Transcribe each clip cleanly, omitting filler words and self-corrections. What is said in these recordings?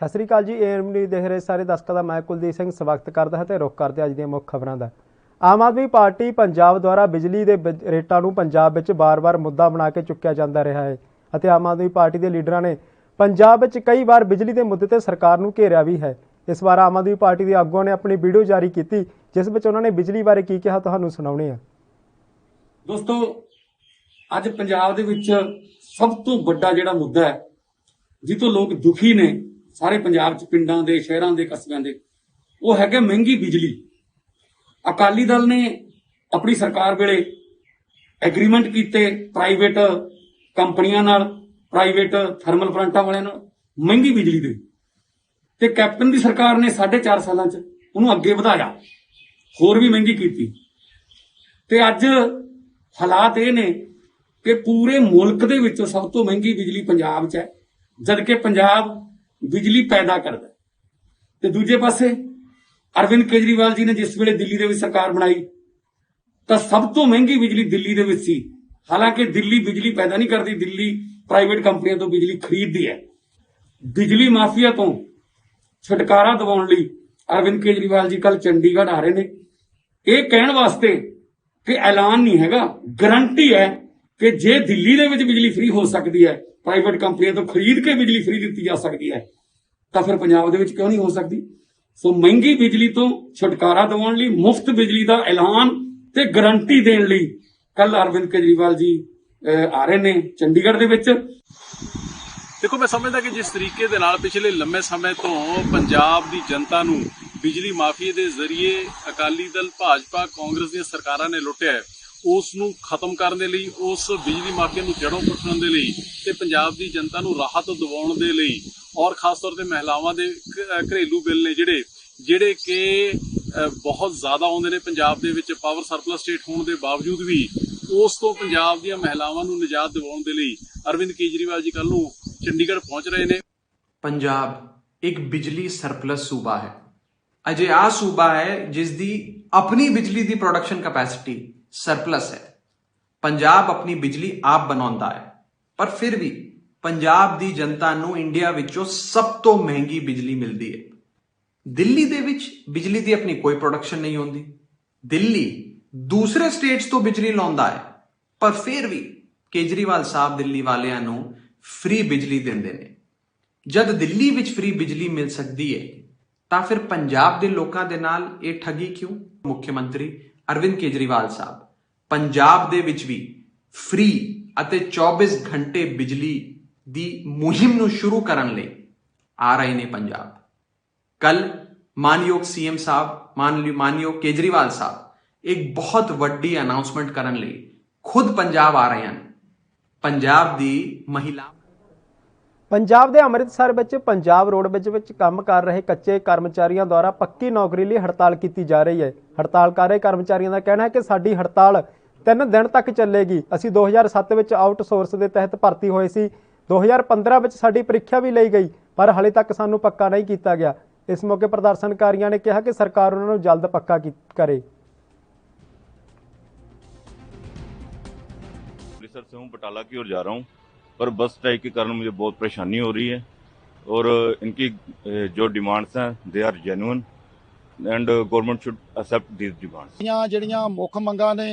ਸਤਿ ਸ੍ਰੀ ਅਕਾਲ ਜੀ। Am news ਦੇਖ ਰਹੇ ਸਾਰੇ ਦਰਸ਼ਕਾਂ ਦਾ ਮੈਂ ਕੁਲਦੀਪ ਸਿੰਘ ਸਵਾਗਤ ਕਰਦਾ ਹਾਂ ਤੇ ਰੁਕ ਕਰਦੇ ਅੱਜ ਦੀਆਂ ਮੁੱਖ ਖਬਰਾਂ ਦਾ। ਆਮ ਆਦਮੀ ਪਾਰਟੀ ਪੰਜਾਬ ਦੁਆਰਾ ਬਿਜਲੀ ਦੇ ਰੇਟਾਂ ਨੂੰ ਪੰਜਾਬ ਵਿੱਚ ਬਾਰ-ਬਾਰ ਮੁੱਦਾ ਬਣਾ ਕੇ ਚੁੱਕਿਆ ਜਾਂਦਾ ਰਿਹਾ ਹੈ ਅਤੇ ਆਮ ਆਦਮੀ ਪਾਰਟੀ ਦੇ ਲੀਡਰਾਂ ਨੇ ਪੰਜਾਬ ਵਿੱਚ ਕਈ ਵਾਰ ਬਿਜਲੀ ਦੇ ਮੁੱਦੇ ਤੇ ਸਰਕਾਰ ਨੂੰ ਘੇਰਿਆ ਵੀ ਹੈ। ਇਸ ਵਾਰ ਆਮ ਆਦਮੀ ਪਾਰਟੀ ਦੇ ਆਗੂਆਂ ਨੇ ਆਪਣੀ ਵੀਡੀਓ ਜਾਰੀ ਕੀਤੀ ਜਿਸ ਵਿੱਚ ਉਹਨਾਂ ਨੇ ਬਿਜਲੀ ਬਾਰੇ ਕੀ ਕਿਹਾ ਤੁਹਾਨੂੰ ਸੁਣਾਉਣੇ ਆ। ਦੋਸਤੋ, ਅੱਜ ਪੰਜਾਬ ਦੇ ਵਿੱਚ ਸਭ ਤੋਂ ਵੱਡਾ ਜਿਹੜਾ ਮੁੱਦਾ ਹੈ ਜਿੱਥੋਂ ਲੋਕ ਦੁਖੀ ਨੇ ਸਾਰੇ ਪੰਜਾਬ 'ਚ, ਪਿੰਡਾਂ ਦੇ, ਸ਼ਹਿਰਾਂ ਦੇ, ਕਸਬਿਆਂ ਦੇ, ਉਹ ਹੈਗਾ ਮਹਿੰਗੀ ਬਿਜਲੀ। ਅਕਾਲੀ ਦਲ ਨੇ ਆਪਣੀ ਸਰਕਾਰ ਵੇਲੇ ਐਗਰੀਮੈਂਟ ਕੀਤੇ ਪ੍ਰਾਈਵੇਟ ਕੰਪਨੀਆਂ ਨਾਲ, ਪ੍ਰਾਈਵੇਟ ਥਰਮਲ ਪਲਾਂਟਾਂ ਵਾਲਿਆਂ ਨਾਲ ਮਹਿੰਗੀ ਬਿਜਲੀ ਦੇ, ਤੇ ਕੈਪਟਨ ਦੀ ਸਰਕਾਰ ਨੇ 4.5 ਸਾਲਾਂ 'ਚ ਉਹਨੂੰ ਅੱਗੇ ਵਧਾਇਆ, ਹੋਰ ਵੀ ਮਹਿੰਗੀ ਕੀਤੀ। ਤੇ ਅੱਜ ਹਾਲਾਤ ਇਹ ਨੇ ਕਿ ਪੂਰੇ ਮੁਲਕ ਦੇ ਵਿੱਚੋਂ ਸਭ ਤੋਂ ਮਹਿੰਗੀ ਬਿਜਲੀ ਪੰਜਾਬ 'ਚ ਹੈ, ਜਦ ਕਿ ਪੰਜਾਬ ਬਿਜਲੀ ਪੈਦਾ ਕਰਦਾ। ਤੇ ਦੂਜੇ ਪਾਸੇ ਅਰਵਿੰਦ ਕੇਜਰੀਵਾਲ ਜੀ ਨੇ ਜਿਸ ਵੇਲੇ ਦਿੱਲੀ ਦੇ ਵਿੱਚ ਸਰਕਾਰ ਬਣਾਈ ਤਾਂ ਸਭ ਤੋਂ ਮਹਿੰਗੀ ਬਿਜਲੀ ਦਿੱਲੀ ਦੇ ਵਿੱਚ ਸੀ। ਹਾਲਾਂਕਿ ਦਿੱਲੀ ਬਿਜਲੀ ਪੈਦਾ ਨਹੀਂ ਕਰਦੀ, ਦਿੱਲੀ ਪ੍ਰਾਈਵੇਟ ਕੰਪਨੀਆਂ ਤੋਂ ਬਿਜਲੀ ਖਰੀਦਦੀ ਹੈ। ਬਿਜਲੀ ਮਾਫੀਆ ਤੋਂ ਛੁਟਕਾਰਾ ਦਿਵਾਉਣ ਲਈ ਅਰਵਿੰਦ ਕੇਜਰੀਵਾਲ ਜੀ ਕੱਲ ਚੰਡੀਗੜ੍ਹ ਆ ਰਹੇ ਨੇ, ਇਹ ਕਹਿਣ ਵਾਸਤੇ ਕਿ ਐਲਾਨ ਨਹੀਂ ਹੈਗਾ, ਗਰੰਟੀ ਹੈ ਕਿ ਜੇ ਦਿੱਲੀ ਦੇ ਵਿੱਚ ਬਿਜਲੀ ਫ੍ਰੀ ਹੋ ਸਕਦੀ ਹੈ, ਪ੍ਰਾਈਵੇਟ ਕੰਪਨੀਆਂ ਤੋਂ ਖਰੀਦ ਕੇ ਬਿਜਲੀ ਫ੍ਰੀ ਦਿੱਤੀ ਜਾ ਸਕਦੀ ਹੈ, ਤਾਂ ਫਿਰ ਪੰਜਾਬ ਦੇ ਵਿੱਚ ਕਿਉਂ ਨਹੀਂ ਹੋ ਸਕਦੀ। ਸੋ ਮਹਿੰਗੀ ਬਿਜਲੀ ਤੋਂ ਛੁਟਕਾਰਾ ਦਿਵਾਉਣ ਲਈ ਮੁਫਤ ਬਿਜਲੀ ਦਾ ਐਲਾਨ ਤੇ ਗਰੰਟੀ ਦੇਣ ਲਈ ਕੱਲ ਅਰਵਿੰਦ ਕੇਜਰੀਵਾਲ ਜੀ ਆ ਰਹੇ ਨੇ ਚੰਡੀਗੜ੍ਹ ਦੇ ਵਿੱਚ। देखो, मैं समझदा कि जिस तरीके दे नाल पिछले लंबे समय तो पंजाब दी जनता नूं बिजली माफिया दे जरिए अकाली दल, भाजपा, कांग्रेस दी सरकारां ने लुटिया है, उस नूं खत्म करने लई, उस बिजली माफिया नूं जड़ों पुੱਟਣ ਦੇ ਲਈ ਤੇ ਪੰਜਾਬ ਦੀ ਜਨਤਾ ਨੂੰ ਰਾਹਤ ਦਿਵਾਉਣ ਦੇ ਲਈ ਔਰ ਖਾਸ ਤੌਰ ਤੇ ਮਹਿਲਾਵਾਂ ਦੇ ਘਰੇਲੂ ਬਿੱਲ ਨੇ ਜਿਹੜੇ ਕਿ ਬਹੁਤ ਜ਼ਿਆਦਾ ਆਉਂਦੇ ਨੇ ਪੰਜਾਬ ਦੇ ਵਿੱਚ, ਪਾਵਰ ਸਰਪਲਸ ਸਟੇਟ ਹੋਣ ਦੇ ਬਾਵਜੂਦ ਵੀ ਉਸ ਤੋਂ ਪੰਜਾਬ ਦੀਆਂ ਮਹਿਲਾਵਾਂ ਨੂੰ ਨਿਜਾਤ ਦਿਵਾਉਣ ਦੇ ਲਈ ਅਰਵਿੰਦ ਕੇਜਰੀਵਾਲ ਜੀ ਕੱਲ ਨੂੰ ਚੰਡੀਗੜ੍ਹ ਪਹੁੰਚ ਰਹੇ ਨੇ। ਪੰਜਾਬ ਇੱਕ ਬਿਜਲੀ ਸਰਪਲਸ ਸੂਬਾ ਹੈ। ਅਜੇ ਆ ਸੂਬਾ ਹੈ ਜਿਸ ਦੀ ਆਪਣੀ ਬਿਜਲੀ ਦੀ ਪ੍ਰੋਡਕਸ਼ਨ ਕੈਪੈਸਿਟੀ ਸਰਪਲਸ ਹੈ। ਪੰਜਾਬ ਆਪਣੀ ਬਿਜਲੀ ਆਪ ਬਣਾਉਂਦਾ ਹੈ, ਪਰ ਫਿਰ ਵੀ ਪੰਜਾਬ ਦੀ ਜਨਤਾ ਨੂੰ ਇੰਡੀਆ ਵਿੱਚੋਂ ਸਭ ਤੋਂ ਮਹਿੰਗੀ ਬਿਜਲੀ ਮਿਲਦੀ ਹੈ। ਦਿੱਲੀ ਦੇ ਵਿੱਚ ਬਿਜਲੀ ਦੀ ਆਪਣੀ ਕੋਈ ਪ੍ਰੋਡਕਸ਼ਨ ਨਹੀਂ ਹੁੰਦੀ। ਦਿੱਲੀ ਦੂਸਰੇ ਸਟੇਟਸ ਤੋਂ ਬਿਜਲੀ ਲਾਉਂਦਾ ਹੈ, ਪਰ ਫਿਰ ਵੀ ਕੇਜਰੀਵਾਲ ਸਾਹਿਬ ਦਿੱਲੀ ਵਾਲਿਆਂ ਨੂੰ ਫ੍ਰੀ ਬਿਜਲੀ ਦਿੰਦੇ ਨੇ। ਜਦ ਦਿੱਲੀ ਵਿੱਚ ਫ੍ਰੀ ਬਿਜਲੀ ਮਿਲ ਸਕਦੀ ਹੈ ਤਾਂ ਫਿਰ ਪੰਜਾਬ ਦੇ ਲੋਕਾਂ ਦੇ ਨਾਲ ਇਹ ਠੱਗੀ ਕਿਉਂ? ਮੁੱਖ ਮੰਤਰੀ ਅਰਵਿੰਦ ਕੇਜਰੀਵਾਲ ਸਾਹਿਬ ਪੰਜਾਬ ਦੇ ਵਿੱਚ ਵੀ ਫ੍ਰੀ ਅਤੇ 24 ਘੰਟੇ ਬਿਜਲੀ ਦੀ ਮੁਹਿੰਮ ਨੂੰ ਸ਼ੁਰੂ ਕਰਨ ਲਈ ਆ ਰਹੇ ਨੇ ਪੰਜਾਬ। ਕੱਲ ਮਾਨਯੋਗ ਸੀਐਮ ਸਾਹਿਬ, ਮਾਨਯੋਗ ਕੇਜਰੀਵਾਲ ਸਾਹਿਬ ਇੱਕ ਬਹੁਤ ਵੱਡੀ ਅਨਾਉਂਸਮੈਂਟ ਕਰਨ ਲਈ ਖੁਦ ਪੰਜਾਬ ਆ ਰਹੇ ਹਨ। ਪੰਜਾਬ ਦੀ ਮਹਿਲਾ ਪੰਜਾਬ ਦੇ ਅੰਮ੍ਰਿਤਸਰ ਵਿੱਚ ਪੰਜਾਬ ਰੋਡਵੇਜ਼ ਵਿੱਚ ਕੰਮ ਕਰ ਰਹੇ ਕੱਚੇ ਕਰਮਚਾਰੀਆਂ ਦੁਆਰਾ ਪੱਕੀ ਨੌਕਰੀ ਲਈ ਹੜਤਾਲ ਕੀਤੀ ਜਾ ਰਹੀ ਹੈ। ਹੜਤਾਲ ਕਰ ਰਹੇ ਕਰਮਚਾਰੀਆਂ ਦਾ ਕਹਿਣਾ ਹੈ ਕਿ ਸਾਡੀ ਹੜਤਾਲ 3 ਦਿਨ ਤੱਕ ਚੱਲੇਗੀ। ਅਸੀਂ 2007 ਵਿੱਚ ਆਊਟਸੋਰਸ ਦੇ ਤਹਿਤ ਭਰਤੀ ਹੋਏ ਸੀ। 2015 ਵਿੱਚ ਸਾਡੀ ਪ੍ਰੀਖਿਆ ਵੀ ਲਈ ਗਈ, ਪਰ ਹਾਲੇ ਤੱਕ ਸਾਨੂੰ ਪੱਕਾ ਨਹੀਂ ਕੀਤਾ ਗਿਆ। ਇਸ ਮੌਕੇ ਪ੍ਰਦਰਸ਼ਨਕਾਰੀਆਂ ਨੇ ਕਿਹਾ ਕਿ ਸਰਕਾਰ ਉਹਨਾਂ ਨੂੰ ਜਲਦ ਪੱਕਾ ਕਰੇ। अमृतसर से हूँ, बटाला की ओर जा रहा हूँ, पर बस स्ट्राइक के कारण मुझे बहुत परेशानी हो रही है और इनकी जो डिमांड्स हैं they are genuine and government should accept these demands. ਜਿਹੜੀਆਂ ਮੁੱਖ ਮੰਗਾਂ ਨੇ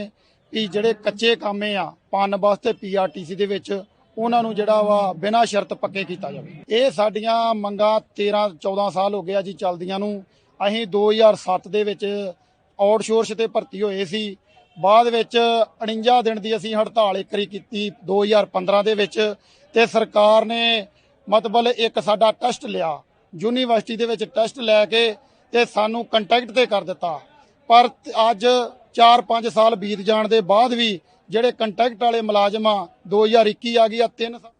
ਵੀ ਜਿਹੜੇ ਕੱਚੇ ਕਾਮੇ ਆ ਪਾਣ ਵਾਸਤੇ ਪੀਆਰਟੀਸੀ ਦੇ ਵਿੱਚ ਉਹਨਾਂ ਨੂੰ ਜਿਹੜਾ ਵਾ ਬਿਨਾਂ ਸ਼ਰਤ ਪੱਕੇ ਕੀਤਾ ਜਾਵੇ। ਇਹ ਸਾਡੀਆਂ ਮੰਗਾਂ 13-14 ਸਾਲ ਹੋ ਗਿਆ ਜੀ ਚੱਲਦੀਆਂ ਨੂੰ। ਅਸੀਂ 2007 ਦੇ ਵਿੱਚ ਆਊਟਸੋਰਸ ਤੇ ਭਰਤੀ ਹੋਏ ਸੀ। ਬਾਅਦ ਵਿੱਚ 49 ਦਿਨ ਦੀ ਅਸੀਂ ਹੜਤਾਲ ਇੱਕ ਵਾਰੀ ਕੀਤੀ 2015 ਦੇ ਵਿੱਚ, ਤੇ ਸਰਕਾਰ ਨੇ ਮਤਲਬ ਇੱਕ ਸਾਡਾ ਟੈਸਟ ਲਿਆ, ਯੂਨੀਵਰਸਿਟੀ ਦੇ ਵਿੱਚ ਟੈਸਟ ਲੈ ਕੇ ਤੇ ਸਾਨੂੰ ਕੰਟੈਕਟ ਤੇ ਕਰ ਦਿੱਤਾ। ਪਰ ਅੱਜ 4-5 ਸਾਲ ਬੀਤ ਜਾਣ ਦੇ ਬਾਅਦ ਵੀ ਜਿਹੜੇ ਕੰਟੈਕਟ ਵਾਲੇ ਮੁਲਾਜ਼ਮ ਆ 2021 ਆ ਗਈ ਆ 3 ਸਾਲ।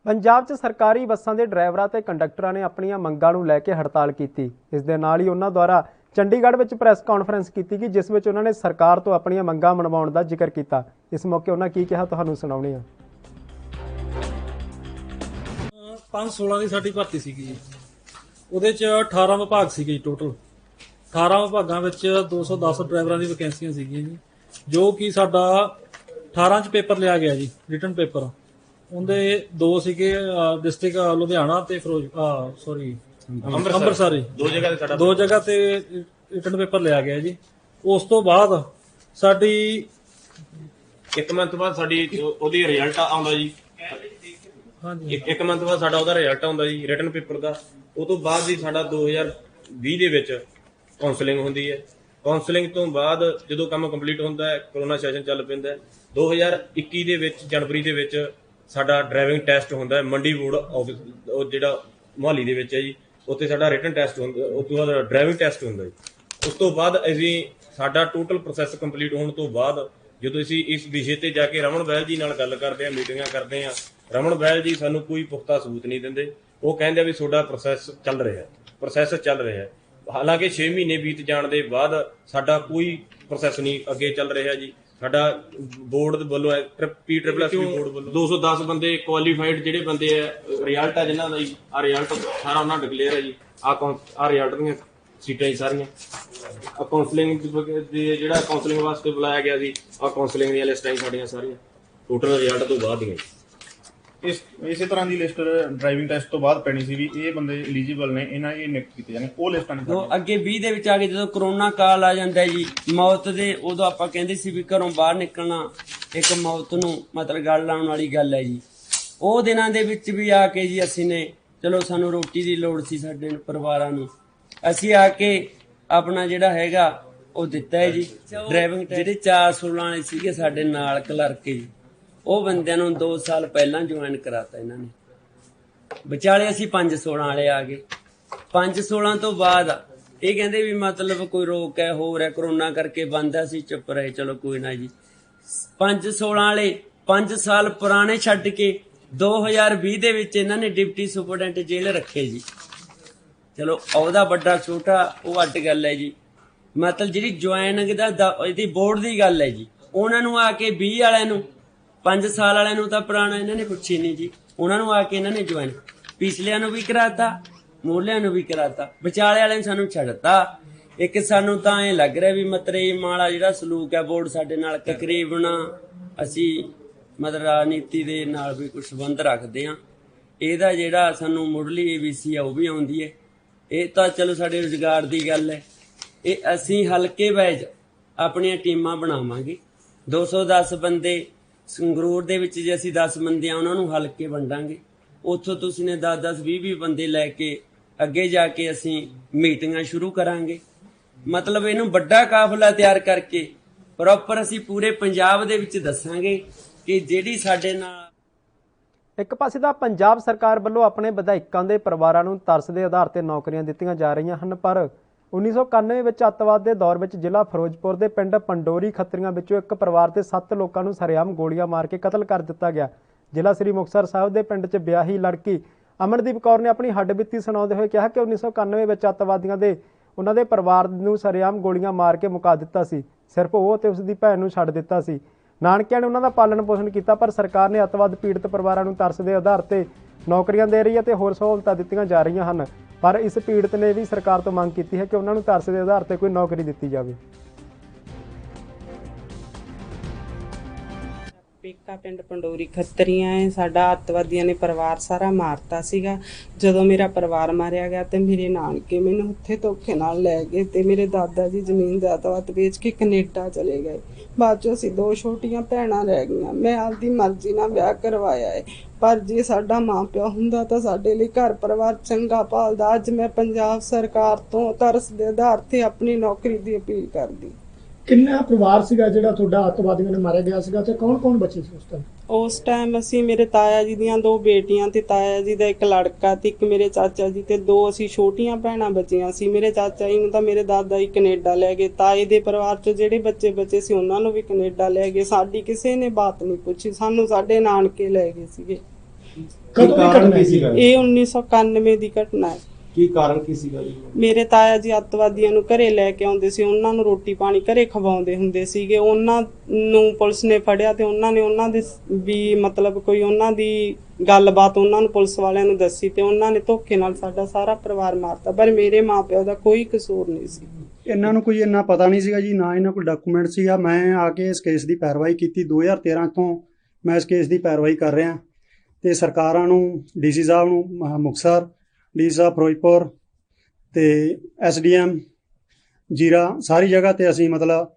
ਪੰਜਾਬ 'ਚ ਸਰਕਾਰੀ ਬੱਸਾਂ ਦੇ ਡਰਾਈਵਰਾਂ ਤੇ ਕੰਡਕਟਰਾਂ ਨੇ ਆਪਣੀਆਂ ਮੰਗਾਂ ਨੂੰ ਲੈ ਕੇ ਹੜਤਾਲ ਕੀਤੀ। ਇਸ ਦੇ ਨਾਲ ਹੀ ਉਹਨਾਂ ਦੁਆਰਾ ਚੰਡੀਗੜ੍ਹ ਵਿੱਚ ਪ੍ਰੈਸ ਕਾਨਫਰੰਸ ਕੀਤੀ ਗਈ ਜਿਸ ਵਿੱਚ ਉਹਨਾਂ ਨੇ ਸਰਕਾਰ ਤੋਂ ਆਪਣੀਆਂ ਮੰਗਾਂ ਮਨਵਾਉਣ ਦਾ ਜ਼ਿਕਰ ਕੀਤਾ। ਇਸ ਮੌਕੇ ਉਹਨਾਂ ਕੀ ਕਿਹਾ ਤੁਹਾਨੂੰ ਸੁਣਾਉਣੇ ਆ। 5-16 ਦੀ ਸਾਡੀ ਭਰਤੀ ਸੀਗੀ ਜੀ, ਉਹਦੇ 'ਚ 18 ਵਿਭਾਗ ਸੀਗੇ ਜੀ ਟੋਟਲ। 18 ਵਿਭਾਗਾਂ ਵਿੱਚ 210 ਡਰਾਈਵਰਾਂ ਦੀ ਵੈਕੈਂਸੀਆਂ ਸੀਗੀਆਂ ਜੀ, ਜੋ ਕਿ ਸਾਡਾ 18 'ਚ ਪੇਪਰ ਲਿਆ ਗਿਆ ਜੀ, ਰਿਟਨ ਪੇਪਰ। ਉਹਦੇ ਦੋ ਸੀਗੇ ਡਿਸਟ੍ਰਿਕਟ ਲੁਧਿਆਣਾ ਤੇ ਅੰਮ੍ਰਿਤਸਰ ਜੀ। ਦੋ ਜਗ੍ਹਾ ਤੇ ਰਿਟਨ ਪੇਪਰ ਲਿਆ ਗਿਆ ਜੀ। ਉਸ ਤੋਂ ਬਾਅਦ ਸਾਡੀ 1 ਮੰਥ ਬਾਅਦ ਸਾਡੀ ਉਹਦੀ ਰਿਜ਼ਲਟ ਆਉਂਦਾ ਜੀ। ਹਾਂਜੀ 1 ਮੰਥ ਬਾਅਦ ਸਾਡਾ ਉਹਦਾ ਰਿਜ਼ਲਟ ਆਉਂਦਾ ਜੀ ਰਿਟਨ ਪੇਪਰ ਦਾ। ਉਹ ਤੋਂ ਬਾਅਦ ਜੀ ਸਾਡਾ 2020 ਦੇ ਵਿੱਚ ਕਾਉਂਸਲਿੰਗ ਹੁੰਦੀ ਹੈ। ਕਾਉਂਸਲਿੰਗ ਤੋਂ ਬਾਅਦ ਜਦੋਂ ਕੰਮ ਕੰਪਲੀਟ ਹੁੰਦਾ ਹੈ, ਕਰੋਨਾ ਸੈਸ਼ਨ ਚੱਲ ਪੈਂਦਾ ਹੈ। 2021 ਦੇ ਵਿੱਚ ਜਨਵਰੀ ਦੇ ਵਿੱਚ ਸਾਡਾ ਡਰਾਈਵਿੰਗ ਟੈਸਟ ਹੁੰਦਾ ਹੈ ਮੰਡੀ ਬੋਰਡ ਆਫਿਸ, ਉਹ ਜਿਹੜਾ ਮੁਹਾਲੀ ਦੇ ਵਿੱਚ ਹੈ ਜੀ। ਉੱਥੇ ਸਾਡਾ ਰਿਟਨ ਟੈਸਟ ਹੁੰਦਾ, ਉਸ ਤੋਂ ਬਾਅਦ ਡਰਾਈਵਿੰਗ ਟੈਸਟ ਹੁੰਦਾ ਜੀ। ਉਸ ਤੋਂ ਬਾਅਦ ਅਸੀਂ ਸਾਡਾ ਟੋਟਲ ਪ੍ਰੋਸੈਸ ਕੰਪਲੀਟ ਹੋਣ ਤੋਂ ਬਾਅਦ ਜਦੋਂ ਅਸੀਂ ਇਸ ਵਿਸ਼ੇ ਤੇ ਜਾ ਕੇ ਰਮਨ ਬਹਿਲ ਜੀ ਨਾਲ ਗੱਲ ਕਰਦੇ ਹਾਂ, ਮੀਟਿੰਗਾਂ ਕਰਦੇ ਹਾਂ, ਰਮਨ ਬਹਿਲ ਜੀ ਸਾਨੂੰ ਕੋਈ ਪੁਖਤਾ ਸਬੂਤ ਨਹੀਂ ਦਿੰਦੇ। ਉਹ ਕਹਿੰਦੇ ਆ ਵੀ ਤੁਹਾਡਾ ਪ੍ਰੋਸੈਸ ਚੱਲ ਰਿਹਾ ਹੈ। ਹਾਲਾਂਕਿ 6 ਮਹੀਨੇ ਬੀਤ ਜਾਣ ਦੇ ਬਾਅਦ ਸਾਡਾ ਕੋਈ ਪ੍ਰੋਸੈਸ ਨਹੀਂ ਅੱਗੇ ਚੱਲ ਰਿਹਾ ਜੀ। ਸਾਡਾ ਬੋਰਡ ਵੱਲੋਂ PSSB ਬੋਰਡ ਵੱਲੋਂ 210 ਬੰਦੇ ਕੁਆਲੀਫਾਈਡ ਜਿਹੜੇ ਬੰਦੇ ਆ, ਰਿਜ਼ਲਟ ਆ ਜਿਨ੍ਹਾਂ ਦਾ ਜੀ, ਆ ਰਿਜ਼ਲਟ ਸਾਰਾ ਉਹਨਾਂ ਡਿਕਲੇਅਰ ਹੈ ਜੀ। ਆ ਰਿਜ਼ਲਟ ਦੀਆਂ ਸੀਟਾਂ ਹੀ ਸਾਰੀਆਂ। ਕਾਉਂਸਲਿੰਗ ਦੇ ਜਿਹੜਾ ਕਾਉਂਸਲਿੰਗ ਵਾਸਤੇ ਬੁਲਾਇਆ ਗਿਆ ਸੀ, ਆ ਕਾਉਂਸਲਿੰਗ ਦੀਆਂ ਲਿਸਟਾਂ ਹੀ ਸਾਡੀਆਂ ਸਾਰੀਆਂ ਟੋਟਲ ਰਿਜ਼ਲਟ ਤੋਂ ਬਾਅਦ ਦੀਆਂ। ਇਸੇ ਤਰ੍ਹਾਂ ਦੀ ਲਿਸਟ ਡਰਾਈਵਿੰਗ ਟੈਸਟ ਤੋਂ ਬਾਅਦ ਪੈਣੀ ਸੀ ਵੀ ਇਹ ਬੰਦੇ ਐਲੀਜੀਬਲ ਨੇ, ਇਹਨਾਂ ਇਹ ਨਿਯੁਕਤ ਕੀਤੇ ਜਾਣੇ। ਉਹ ਲਿਸਟਾਂ ਨਹੀਂ ਅੱਗੇ 20 ਦੇ ਵਿੱਚ ਆ ਕੇ ਜਦੋਂ ਕਰੋਨਾ ਕਾਲ ਆ ਜਾਂਦਾ ਜੀ ਮੌਤ ਦੇ, ਉਦੋਂ ਆਪਾਂ ਕਹਿੰਦੇ ਸੀ ਵੀ ਘਰੋਂ ਬਾਹਰ ਨਿਕਲਣਾ ਇੱਕ ਮੌਤ ਨੂੰ ਮਤਲਬ ਗੱਲ ਲਾਉਣ ਵਾਲੀ ਗੱਲ ਹੈ ਜੀ। ਉਹ ਦਿਨਾਂ ਦੇ ਵਿੱਚ ਵੀ ਆ ਕੇ ਜੀ ਅਸੀਂ ਨੇ ਚਲੋ ਸਾਨੂੰ ਰੋਟੀ ਦੀ ਲੋੜ ਸੀ ਸਾਡੇ ਪਰਿਵਾਰਾਂ ਨੂੰ, ਅਸੀਂ ਆ ਕੇ ਆਪਣਾ ਜਿਹੜਾ ਹੈਗਾ ਉਹ ਦਿੱਤਾ ਹੈ ਜੀ ਡਰਾਈਵਿੰਗ। ਜਿਹੜੇ 416 ਵਾਲੇ ਸੀਗੇ ਸਾਡੇ ਨਾਲ ਕਲਰਕ ਜੀ, ਉਹ ਬੰਦਿਆਂ ਨੂੰ 2 ਸਾਲ ਪਹਿਲਾਂ ਜੁਆਇਨ ਕਰਾਤਾ ਇਹਨਾਂ ਨੇ। ਵਿਚਾਲੇ ਅਸੀਂ 516 ਵਾਲੇ ਆ ਗਏ। 516 ਤੋਂ ਬਾਅਦ ਇਹ ਕਹਿੰਦੇ ਵੀ ਮਤਲਬ ਕੋਈ ਰੋਕ ਹੈ, ਹੋਰ ਹੈ, ਕਰੋਨਾ ਕਰਕੇ ਬੰਦ ਹੈ, ਅਸੀਂ ਚੁੱਪ ਰਹੇ, ਚਲੋ ਕੋਈ ਨਾ ਜੀ। 516 ਵਾਲੇ 5 ਸਾਲ ਪੁਰਾਣੇ ਛੱਡ ਕੇ 2020 ਦੇ ਵਿੱਚ ਇਹਨਾਂ ਨੇ ਡਿਪਟੀ ਸੁਪਰਡੈਂਟ ਜੇਲ੍ਹ ਰੱਖੇ ਜੀ। ਚਲੋ ਉਹਦਾ ਵੱਡਾ ਛੋਟਾ ਉਹ ਅੱਡ ਗੱਲ ਹੈ ਜੀ। ਮਤਲਬ ਜਿਹੜੀ ਜੁਆਇਨਿੰਗ ਦਾ ਇਹਦੀ ਬੋਰਡ ਦੀ ਗੱਲ ਹੈ ਜੀ। ਉਹਨਾਂ ਨੂੰ ਆ ਕੇ 20 ਵਾਲਿਆਂ ਨੂੰ 5 ਸਾਲ ਵਾਲਿਆਂ ਨੂੰ ਤਾਂ ਪੁਰਾਣਾ ਇਹਨਾਂ ਨੇ ਪੁੱਛੀ ਨਹੀਂ ਜੀ। ਉਹਨਾਂ ਨੂੰ ਆ ਕੇ ਇਹਨਾਂ ਨੇ ਜੁਆਇਨ ਪਿਛਲਿਆਂ ਨੂੰ ਵੀ ਕਰਾਤਾ, ਮੋਹਲਿਆਂ ਨੂੰ ਵੀ ਕਰਾਤਾ, ਵਿਚਾਲੇ ਵਾਲਿਆਂ ਨੂੰ ਸਾਨੂੰ ਛੱਡਤਾ। ਇੱਕ ਸਾਨੂੰ ਤਾਂ ਐਂ ਲੱਗ ਰਿਹਾ ਵੀ ਮਤਰੇਮ ਵਾਲਾ ਜਿਹੜਾ ਸਲੂਕ ਹੈ ਬੋਰਡ ਸਾਡੇ ਨਾਲ ਤਕਰੀਬਨ ਅਸੀਂ ਮਤਲਬ ਰਾਜਨੀਤੀ ਦੇ ਨਾਲ ਵੀ ਕੁਝ ਸੰਬੰਧ ਰੱਖਦੇ ਹਾਂ। ਇਹਦਾ ਜਿਹੜਾ ਸਾਨੂੰ ਮੁੱਢਲੀ ABC ਆ ਉਹ ਵੀ ਆਉਂਦੀ ਹੈ। ਇਹ ਤਾਂ ਚਲੋ ਸਾਡੇ ਰੁਜ਼ਗਾਰ ਦੀ ਗੱਲ ਹੈ। ਇਹ ਅਸੀਂ ਹਲਕੇ ਵਾਈਜ਼ ਆਪਣੀਆਂ ਟੀਮਾਂ ਬਣਾਵਾਂਗੇ। 210 ਬੰਦੇ ਸੰਗਰੂਰ ਦੇ ਵਿੱਚ ਜੇ ਅਸੀਂ 10 ਬੰਦੇ ਆ ਉਹਨਾਂ ਨੂੰ ਹਲਕੇ ਵੰਡਾਂਗੇ। ਉੱਥੋਂ ਤੁਸੀਂ ਨੇ 10-10 20-20 ਬੰਦੇ ਲੈ ਕੇ ਅੱਗੇ ਜਾ ਕੇ ਅਸੀਂ ਮੀਟਿੰਗਾਂ ਸ਼ੁਰੂ ਕਰਾਂਗੇ। ਮਤਲਬ ਇਹਨੂੰ ਵੱਡਾ ਕਾਫਲਾ ਤਿਆਰ ਕਰਕੇ ਪ੍ਰੋਪਰ ਅਸੀਂ ਪੂਰੇ ਪੰਜਾਬ ਦੇ ਵਿੱਚ ਦੱਸਾਂਗੇ ਕਿ ਜਿਹੜੀ ਸਾਡੇ ਨਾਲ। ਇੱਕ ਪਾਸੇ ਦਾ ਪੰਜਾਬ ਸਰਕਾਰ ਵੱਲੋਂ ਆਪਣੇ ਵਿਧਾਇਕਾਂ ਦੇ ਪਰਿਵਾਰਾਂ ਨੂੰ ਤਰਸ ਦੇ ਆਧਾਰ ਤੇ ਨੌਕਰੀਆਂ ਦਿੱਤੀਆਂ ਜਾ ਰਹੀਆਂ ਹਨ, ਪਰ 1991 ਵਿੱਚ ਅੱਤਵਾਦ ਦੇ ਦੌਰ ਵਿੱਚ ਜ਼ਿਲ੍ਹਾ ਫਿਰੋਜ਼ਪੁਰ ਦੇ ਪਿੰਡ ਪੰਡੋਰੀ ਖੱਤਰੀਆਂ ਵਿੱਚੋਂ ਇੱਕ ਪਰਿਵਾਰ ਦੇ 7 ਲੋਕਾਂ ਨੂੰ ਸਰੇਆਮ ਗੋਲੀਆਂ ਮਾਰ ਕੇ ਕਤਲ ਕਰ ਦਿੱਤਾ ਗਿਆ। ਜ਼ਿਲ੍ਹਾ ਸ੍ਰੀ ਮੁਕਤਸਰ ਸਾਹਿਬ ਦੇ ਪਿੰਡ 'ਚ ਵਿਆਹੀ ਲੜਕੀ ਅਮਨਦੀਪ ਕੌਰ ਨੇ ਆਪਣੀ ਹੱਡਬੀਤੀ ਸੁਣਾਉਂਦੇ ਹੋਏ ਕਿਹਾ ਕਿ 1991 ਵਿੱਚ ਅੱਤਵਾਦੀਆਂ ਦੇ ਉਹਨਾਂ ਦੇ ਪਰਿਵਾਰ ਨੂੰ ਸਰੇਆਮ ਗੋਲੀਆਂ ਮਾਰ ਕੇ ਮੁਕਾ ਦਿੱਤਾ ਸੀ। ਸਿਰਫ ਉਹ ਅਤੇ ਉਸ ਦੀ ਭੈਣ ਨੂੰ ਛੱਡ ਦਿੱਤਾ ਸੀ। ਨਾਨਕਿਆਂ ਨੇ ਉਹਨਾਂ ਦਾ ਪਾਲਣ ਪੋਸ਼ਣ ਕੀਤਾ, ਪਰ ਸਰਕਾਰ ਨੇ ਅੱਤਵਾਦ ਪੀੜਤ ਪਰਿਵਾਰਾਂ ਨੂੰ ਤਰਸ ਦੇ ਆਧਾਰ ਤੇ ਨੌਕਰੀਆਂ ਦੇ ਰਹੀ ਹੈ ਤੇ ਹੋਰ ਸਹੂਲਤਾਂ ਦਿੱਤੀਆਂ ਜਾ ਰਹੀਆਂ ਹਨ। ਪਰ ਇਸ ਪੀੜਤ ਨੇ ਵੀ ਸਰਕਾਰ ਤੋਂ ਮੰਗ ਕੀਤੀ ਹੈ ਕਿ ਉਹਨਾਂ ਨੂੰ ਤਰਸ ਦੇ ਆਧਾਰ ਤੇ ਕੋਈ ਨੌਕਰੀ ਦਿੱਤੀ ਜਾਵੇ। ਪੇਕਾ ਪਿੰਡ ਪੰਡੋਰੀ ਖੱਤਰੀਆਂ ਹੈ ਸਾਡਾ। ਅੱਤਵਾਦੀਆਂ ਨੇ ਪਰਿਵਾਰ ਸਾਰਾ ਮਾਰਤਾ ਸੀਗਾ। ਜਦੋਂ ਮੇਰਾ ਪਰਿਵਾਰ ਮਾਰਿਆ ਗਿਆ ਤੇ ਮੇਰੇ ਨਾਨਕੇ ਮੈਨੂੰ ਉੱਥੇ ਧੋਖੇ ਨਾਲ ਲੈ ਗਏ ਤੇ ਮੇਰੇ ਦਾਦਾ ਜੀ ਜ਼ਮੀਨ ਜਾਇਦਾਦ ਵੇਚ ਕੇ ਕੈਨੇਡਾ ਚਲੇ ਗਏ। ਬਾਅਦ 'ਚੋਂ ਅਸੀਂ 2 ਛੋਟੀਆਂ ਭੈਣਾਂ ਰਹਿ ਗਈਆਂ। ਮੈਂ ਆਪਦੀ ਮਰਜ਼ੀ ਨਾਲ ਵਿਆਹ ਕਰਵਾਇਆ ਹੈ, ਪਰ ਜੇ ਸਾਡਾ ਮਾਂ ਪਿਓ ਹੁੰਦਾ ਤਾਂ ਸਾਡੇ ਲਈ ਘਰ ਪਰਿਵਾਰ ਚੰਗਾ ਪਾਲਦਾ। ਅੱਜ ਮੈਂ ਪੰਜਾਬ ਸਰਕਾਰ ਤੋਂ ਤਰਸ ਦੇ ਆਧਾਰ ਤੇ ਆਪਣੀ ਨੌਕਰੀ ਦੀ ਅਪੀਲ ਕਰਦੀ। ਕਿੰਨਾ ਪਰਿਵਾਰ ਸੀਗਾ ਜਿਹੜਾ ਤੁਹਾਡਾ ਅੱਤਵਾਦੀਆਂ ਨੇ ਮਾਰਿਆ ਗਿਆ ਸੀਗਾ ਤੇ ਕੌਣ-ਕੌਣ ਬਚੇ ਸੀ ਉਸ ਟਾਈਮ? ਉਸ ਟਾਈਮ ਅਸੀਂ ਮੇਰੇ ਤਾਇਆ ਜੀ ਦੀਆਂ 2 ਬੇਟੀਆਂ ਤੇ ਤਾਇਆ ਜੀ ਦਾ ਇੱਕ ਲੜਕਾ ਤੇ ਇੱਕ ਮੇਰੇ ਚਾਚਾ ਜੀ ਤੇ 2 ਅਸੀਂ ਛੋਟੀਆਂ ਭੈਣਾਂ ਬਚੀਆਂ ਸੀ। ਮੇਰੇ ਚਾਚਾ ਜੀ ਨੂੰ ਤਾਂ ਮੇਰੇ ਦਾਦਾ ਜੀ ਕੈਨੇਡਾ ਲੈ ਗਏ। ਤਾਏ ਦੇ ਪਰਿਵਾਰ 'ਚ ਜਿਹੜੇ ਬੱਚੇ ਬਚੇ ਸੀ ਉਹਨਾਂ ਨੂੰ ਵੀ ਕੈਨੇਡਾ ਲੈ ਗਏ। ਸਾਡੀ ਕਿਸੇ ਨੇ ਬਾਤ ਨਹੀਂ ਪੁੱਛੀ, ਸਾਨੂੰ ਸਾਡੇ ਨਾਨਕੇ ਲੈ ਗਏ ਸੀਗੇ। ਕਦੋਂ ਦੀ ਘਟਨਾ ਸੀਗਾ ਇਹ? 1991 ਦੀ ਘਟਨਾ ਹੈ। ਕੀ ਕਾਰਨ ਕੀ ਸੀਗਾ ਜੀ? ਮੇਰੇ ਤਾਇਆ ਜੀ ਅੱਤਵਾਦੀਆਂ ਨੂੰ ਘਰੇ ਲੈ ਕੇ ਆਉਂਦੇ ਸੀ, ਉਹਨਾਂ ਨੂੰ ਰੋਟੀ ਪਾਣੀ ਘਰੇ ਖਵਾਉਂਦੇ ਹੁੰਦੇ ਸੀਗੇ। ਉਹਨਾਂ ਨੂੰ ਪੁਲਿਸ ਨੇ ਫੜਿਆ ਤੇ ਉਹਨਾਂ ਨੇ ਉਹਨਾਂ ਦੇ ਵੀ ਮਤਲਬ ਕੋਈ ਉਹਨਾਂ ਦੀ ਗੱਲਬਾਤ ਉਹਨਾਂ ਨੂੰ ਪੁਲਿਸ ਵਾਲਿਆਂ ਨੂੰ ਦੱਸੀ ਤੇ ਉਹਨਾਂ ਨੇ ਧੋਖੇ ਨਾਲ ਸਾਡਾ ਸਾਰਾ ਪਰਿਵਾਰ ਮਾਰਤਾ। ਪਰ ਮੇਰੇ ਮਾਪਿਓ ਦਾ ਕੋਈ ਕਸੂਰ ਨਹੀਂ ਸੀ। ਇਹਨਾਂ ਨੂੰ ਕੋਈ ਇੰਨਾ ਪਤਾ ਨਹੀਂ ਸੀਗਾ ਜੀ, ਨਾ ਇਹਨਾਂ ਕੋਲ ਡਾਕੂਮੈਂਟ ਸੀਗਾ। ਮੈਂ ਆ ਕੇ ਇਸ ਕੇਸ ਦੀ ਪੈਰਵਾਈ ਕੀਤੀ। 2013 ਤੋਂ ਮੈਂ ਇਸ ਕੇਸ ਦੀ ਪੈਰਵਾਈ ਕਰ ਰਿਹਾ ਤੇ ਸਰਕਾਰਾਂ ਨੂੰ, ਡੀਸੀ ਸਾਹਿਬ ਨੂੰ ਮੁਕਤਸਰ, ਡੀ ਸਾਹਿਬ ਫਿਰੋਜ਼ਪੁਰ ਤੇ SDM ਜੀਰਾ, ਸਾਰੀ ਜਗ੍ਹਾ ਤੇ ਅਸੀਂ ਮਤਲਬ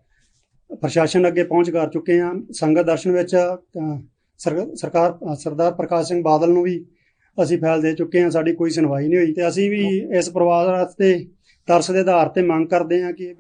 ਪ੍ਰਸ਼ਾਸਨ ਅੱਗੇ ਪਹੁੰਚ ਕਰ ਚੁੱਕੇ ਹਾਂ। ਸੰਗਤ ਦਰਸ਼ਨ ਵਿੱਚ ਸਰਦਾਰ ਪ੍ਰਕਾਸ਼ ਸਿੰਘ ਬਾਦਲ ਨੂੰ ਵੀ ਅਸੀਂ ਫਾਈਲ ਦੇ ਚੁੱਕੇ ਹਾਂ, ਸਾਡੀ ਕੋਈ ਸੁਣਵਾਈ ਨਹੀਂ ਹੋਈ ਤੇ ਅਸੀਂ ਵੀ ਇਸ ਪਰਿਵਾਰ ਵਾਸਤੇ ਤਰਸ ਦੇ ਆਧਾਰ ਤੇ ਮੰਗ ਕਰਦੇ ਹਾਂ ਕਿ